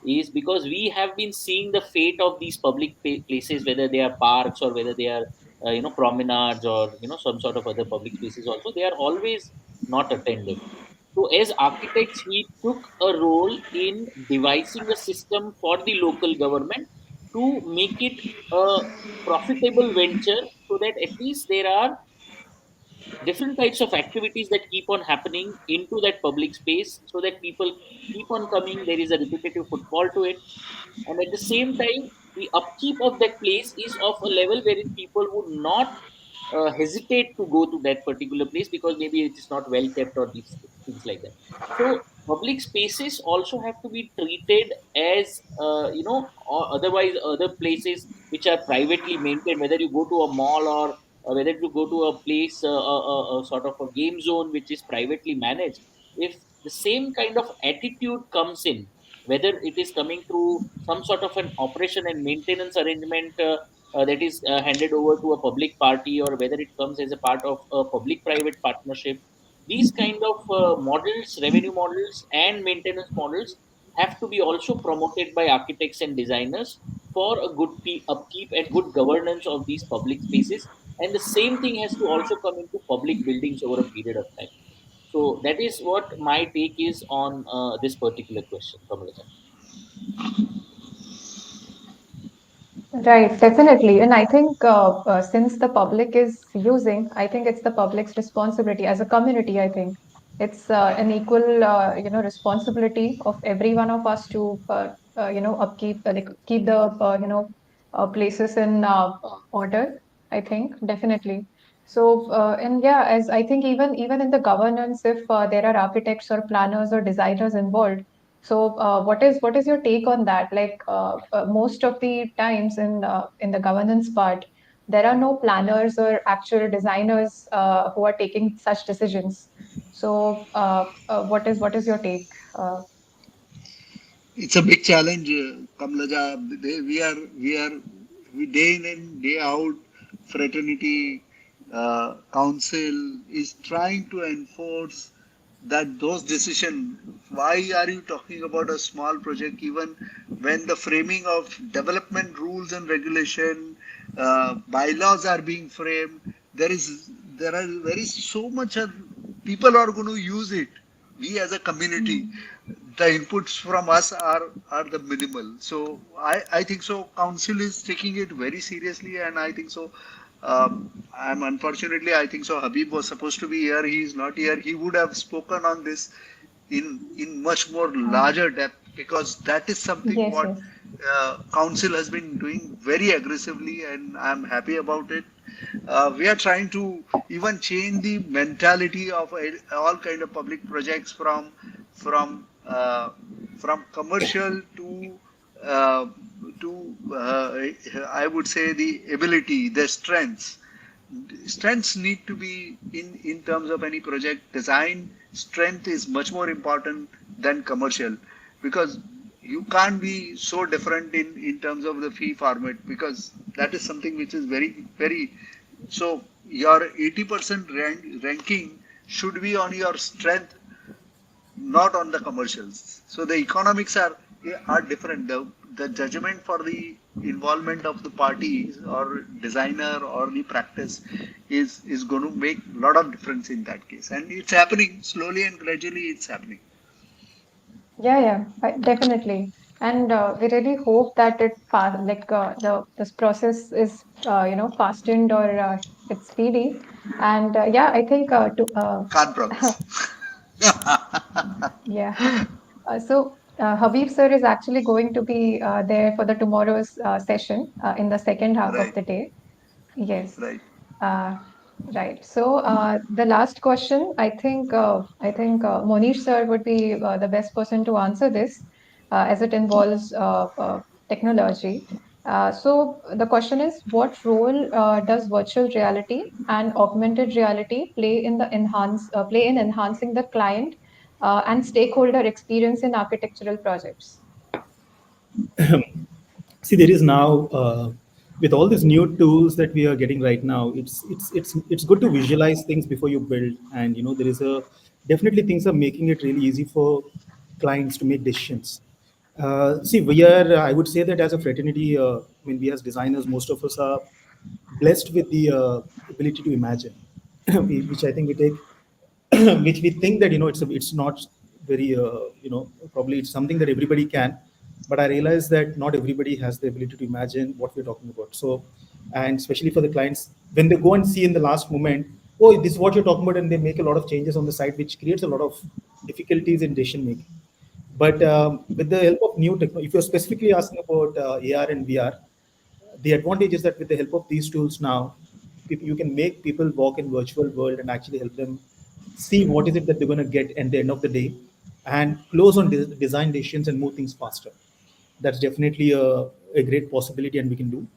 is because we have been seeing the fate of these public places, whether they are parks or whether they are promenades or some sort of other public spaces. Also, they are always not attended. So, as architects, we took a role in devising a system for the local government to make it a profitable venture so that at least there are different types of activities that keep on happening into that public space so that people keep on coming. There is a repetitive footfall to it, and at the same time the upkeep of that place is of a level wherein people would not hesitate to go to that particular place because maybe it is not well kept or these things like that. So public spaces also have to be treated as or otherwise other places which are privately maintained, whether you go to a mall or whether you go to a place a sort of a game zone which is privately managed. If the same kind of attitude comes in, whether it is coming through some sort of an operation and maintenance arrangement that is handed over to a public party, or whether it comes as a part of a public private partnership, these kind of models, revenue models and maintenance models, have to be also promoted by architects and designers for a good upkeep and good governance of these public spaces. And the same thing has to also come into public buildings over a period of time. So that is what my take is on this particular question, Kamalaja. Right, definitely. And I think since the public is using, I think it's the public's responsibility as a community. I think it's an equal, responsibility of every one of us to, upkeep, like keep the, places in order. I think definitely. So, and yeah, as I think even in the governance, if there are architects or planners or designers involved, so, what is your take on that? Like, most of the times in the governance part, there are no planners or actual designers who are taking such decisions. So, what is your take? It's a big challenge, Kamlaja. We day in and day out, fraternity council is trying to enforce that those decisions. Why are you talking about a small project even when the framing of development rules and regulation, bylaws are being framed? There is so much of people are going to use it. We as a community, the inputs from us are the minimal. So I think so council is taking it very seriously, and I think so I'm unfortunately, I think so Habib was supposed to be here. He is not here. He would have spoken on this in much more larger depth, because that is something Yes, what yes. council has been doing very aggressively, and I'm happy about it. We are trying to even change the mentality of all kind of public projects from from commercial uh, I would say the ability, the strengths. Strengths need to be in terms of any project design. Strength is much more important than commercial, because you can't be so different in terms of the fee format, because that is something which is very so your 80% ranking should be on your strength, not on the commercials. So the economics are different. The judgment for the involvement of the parties or designer or the practice is going to make a lot of difference in that case, and it's happening slowly and gradually. It's happening. Yeah, yeah, definitely. And we really hope that it fast, like the this process is fastened or it's speedy. And yeah, I think to Can't promise. yeah. So Habib sir is actually going to be there for the tomorrow's session in the second half of Right, the day. Yes. right. Uh, right. So the last question, I think Monish sir would be the best person to answer this, as it involves technology. So the question is, what role does virtual reality and augmented reality play in enhancing the client and stakeholder experience in architectural projects? See, there is now with all these new tools that we are getting right now, it's good to visualize things before you build, and there is a definitely things are making it really easy for clients to make decisions. See, we are I would say that as a fraternity, I mean, we as designers, most of us are blessed with the ability to imagine, which I think we take which we think that it's not very probably it's something that everybody can, but I realize that not everybody has the ability to imagine what we're talking about. So, and especially for the clients, when they go and see in the last moment, oh, this is what you're talking about, and they make a lot of changes on the site, which creates a lot of difficulties in decision making. But with the help of new technology, if you're specifically asking about AR and VR, the advantage is that with the help of these tools now, you can make people walk in virtual world and actually help them see what is it that they're going to get at the end of the day, and close on design decisions and move things faster. That's definitely a great possibility, and we can do.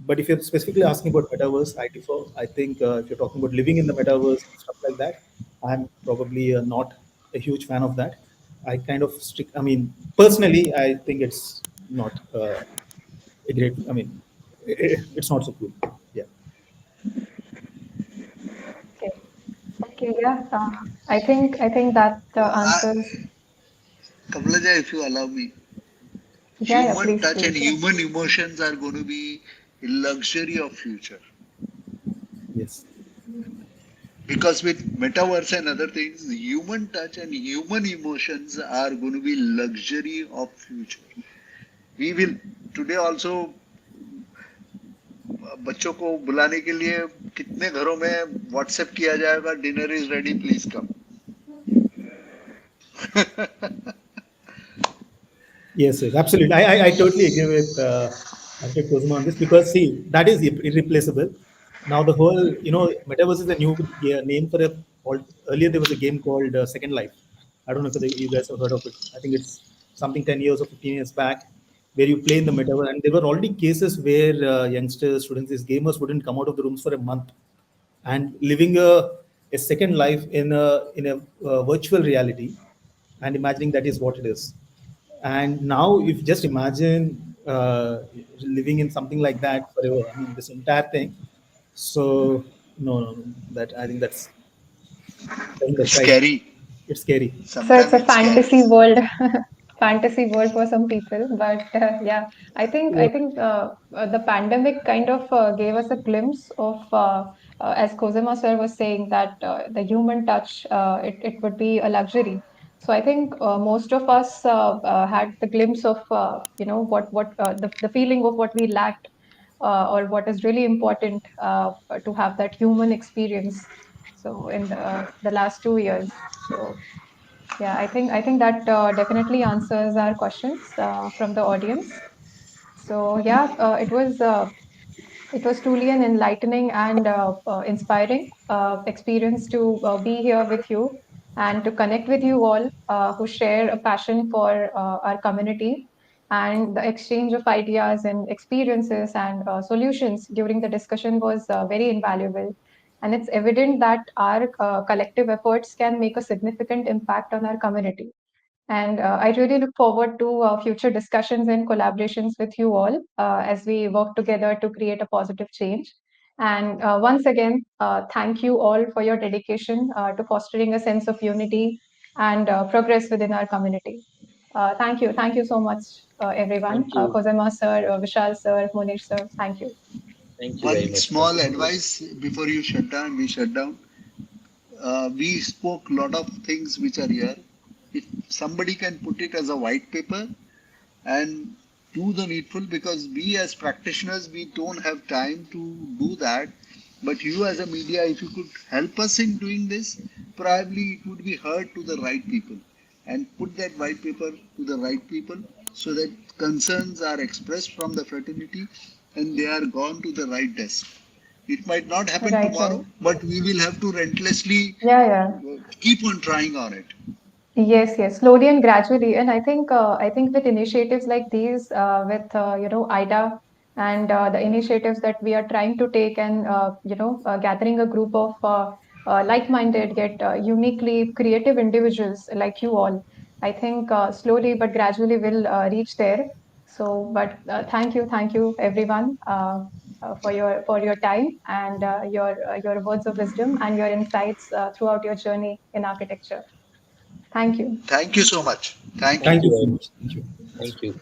But if you're specifically asking about metaverse, I differ. I think if you're talking about living in the metaverse and stuff like that, I'm probably not a huge fan of that. I kind of stick. I mean, personally, I think it's not a great. I mean, it's not so cool. Yeah. Okay. Okay. Yeah. I think that answers. Kamalaja, if you allow me, Yeah. Yeah. human Please. touch and Please. human emotions are going to be a luxury of future. Yes. Because with metaverse and other things, human touch and human emotions are going to be luxury of future. We will today also बच्चों को बुलाने के लिए कितने घरों में WhatsApp किया जाएगा, dinner is ready please come. Yes, yes, absolutely. I totally agree with Architect Khozema on this, because see, that is irreplaceable. Now the whole, metaverse is a new name for a. Earlier there was a game called Second Life. I don't know if you guys have heard of it. I think it's something 10 years or 15 years back, where you play in the metaverse, and there were already cases where youngsters, students, these gamers wouldn't come out of the rooms for a month, and living a second life in a virtual reality, and imagining that is what it is. And now, if just imagine living in something like that forever, I mean, this entire thing. So, no, no, no, that I think that's right. Scary. It's scary. So it's Sometimes a it's scary. fantasy world, fantasy world for some people. But yeah, I Yeah. think the pandemic kind of gave us a glimpse of, as Khozema sir was saying, that the human touch, it would be a luxury. So I think most of us had the glimpse of the feeling of what we lacked, or what is really important to have that human experience. So in the last 2 years. So yeah, I think that definitely answers our questions from the audience. So yeah, it was truly an enlightening and inspiring experience to be here with you and to connect with you all who share a passion for our community, and the exchange of ideas and experiences and solutions during the discussion was very invaluable. And it's evident that our collective efforts can make a significant impact on our community. And I really look forward to future discussions and collaborations with you all as we work together to create a positive change. And once again, thank you all for your dedication to fostering a sense of unity and progress within our community. Thank you. Thank you so much, everyone. Thank you. Khozema sir, Vishal sir, Monish sir, thank you. Thank you very One much. Thank small you for this. advice before you shut down, we shut down. We spoke a lot of things which are here. If somebody can put it as a white paper and do the needful, because we as practitioners, we don't have time to do that. But you as a media, if you could help us in doing this, probably it would be heard to the right people. and put that white paper to the right people so that concerns are expressed from the fraternity and they are gone to the right desk. It might not happen Right, right. tomorrow, but we will have to relentlessly Yeah, yeah. keep on trying on it. Yes, yes, slowly and gradually. And I think with initiatives like these, with IDA and the initiatives that we are trying to take, and gathering a group of like-minded yet uniquely creative individuals like you all, I think slowly but gradually we'll reach there. So, but thank you, everyone, for your time and your words of wisdom and your insights throughout your journey in architecture. Thank you. Thank you so much. Thank you. Thank Thank you you so very much. much. Thank you. Thank you.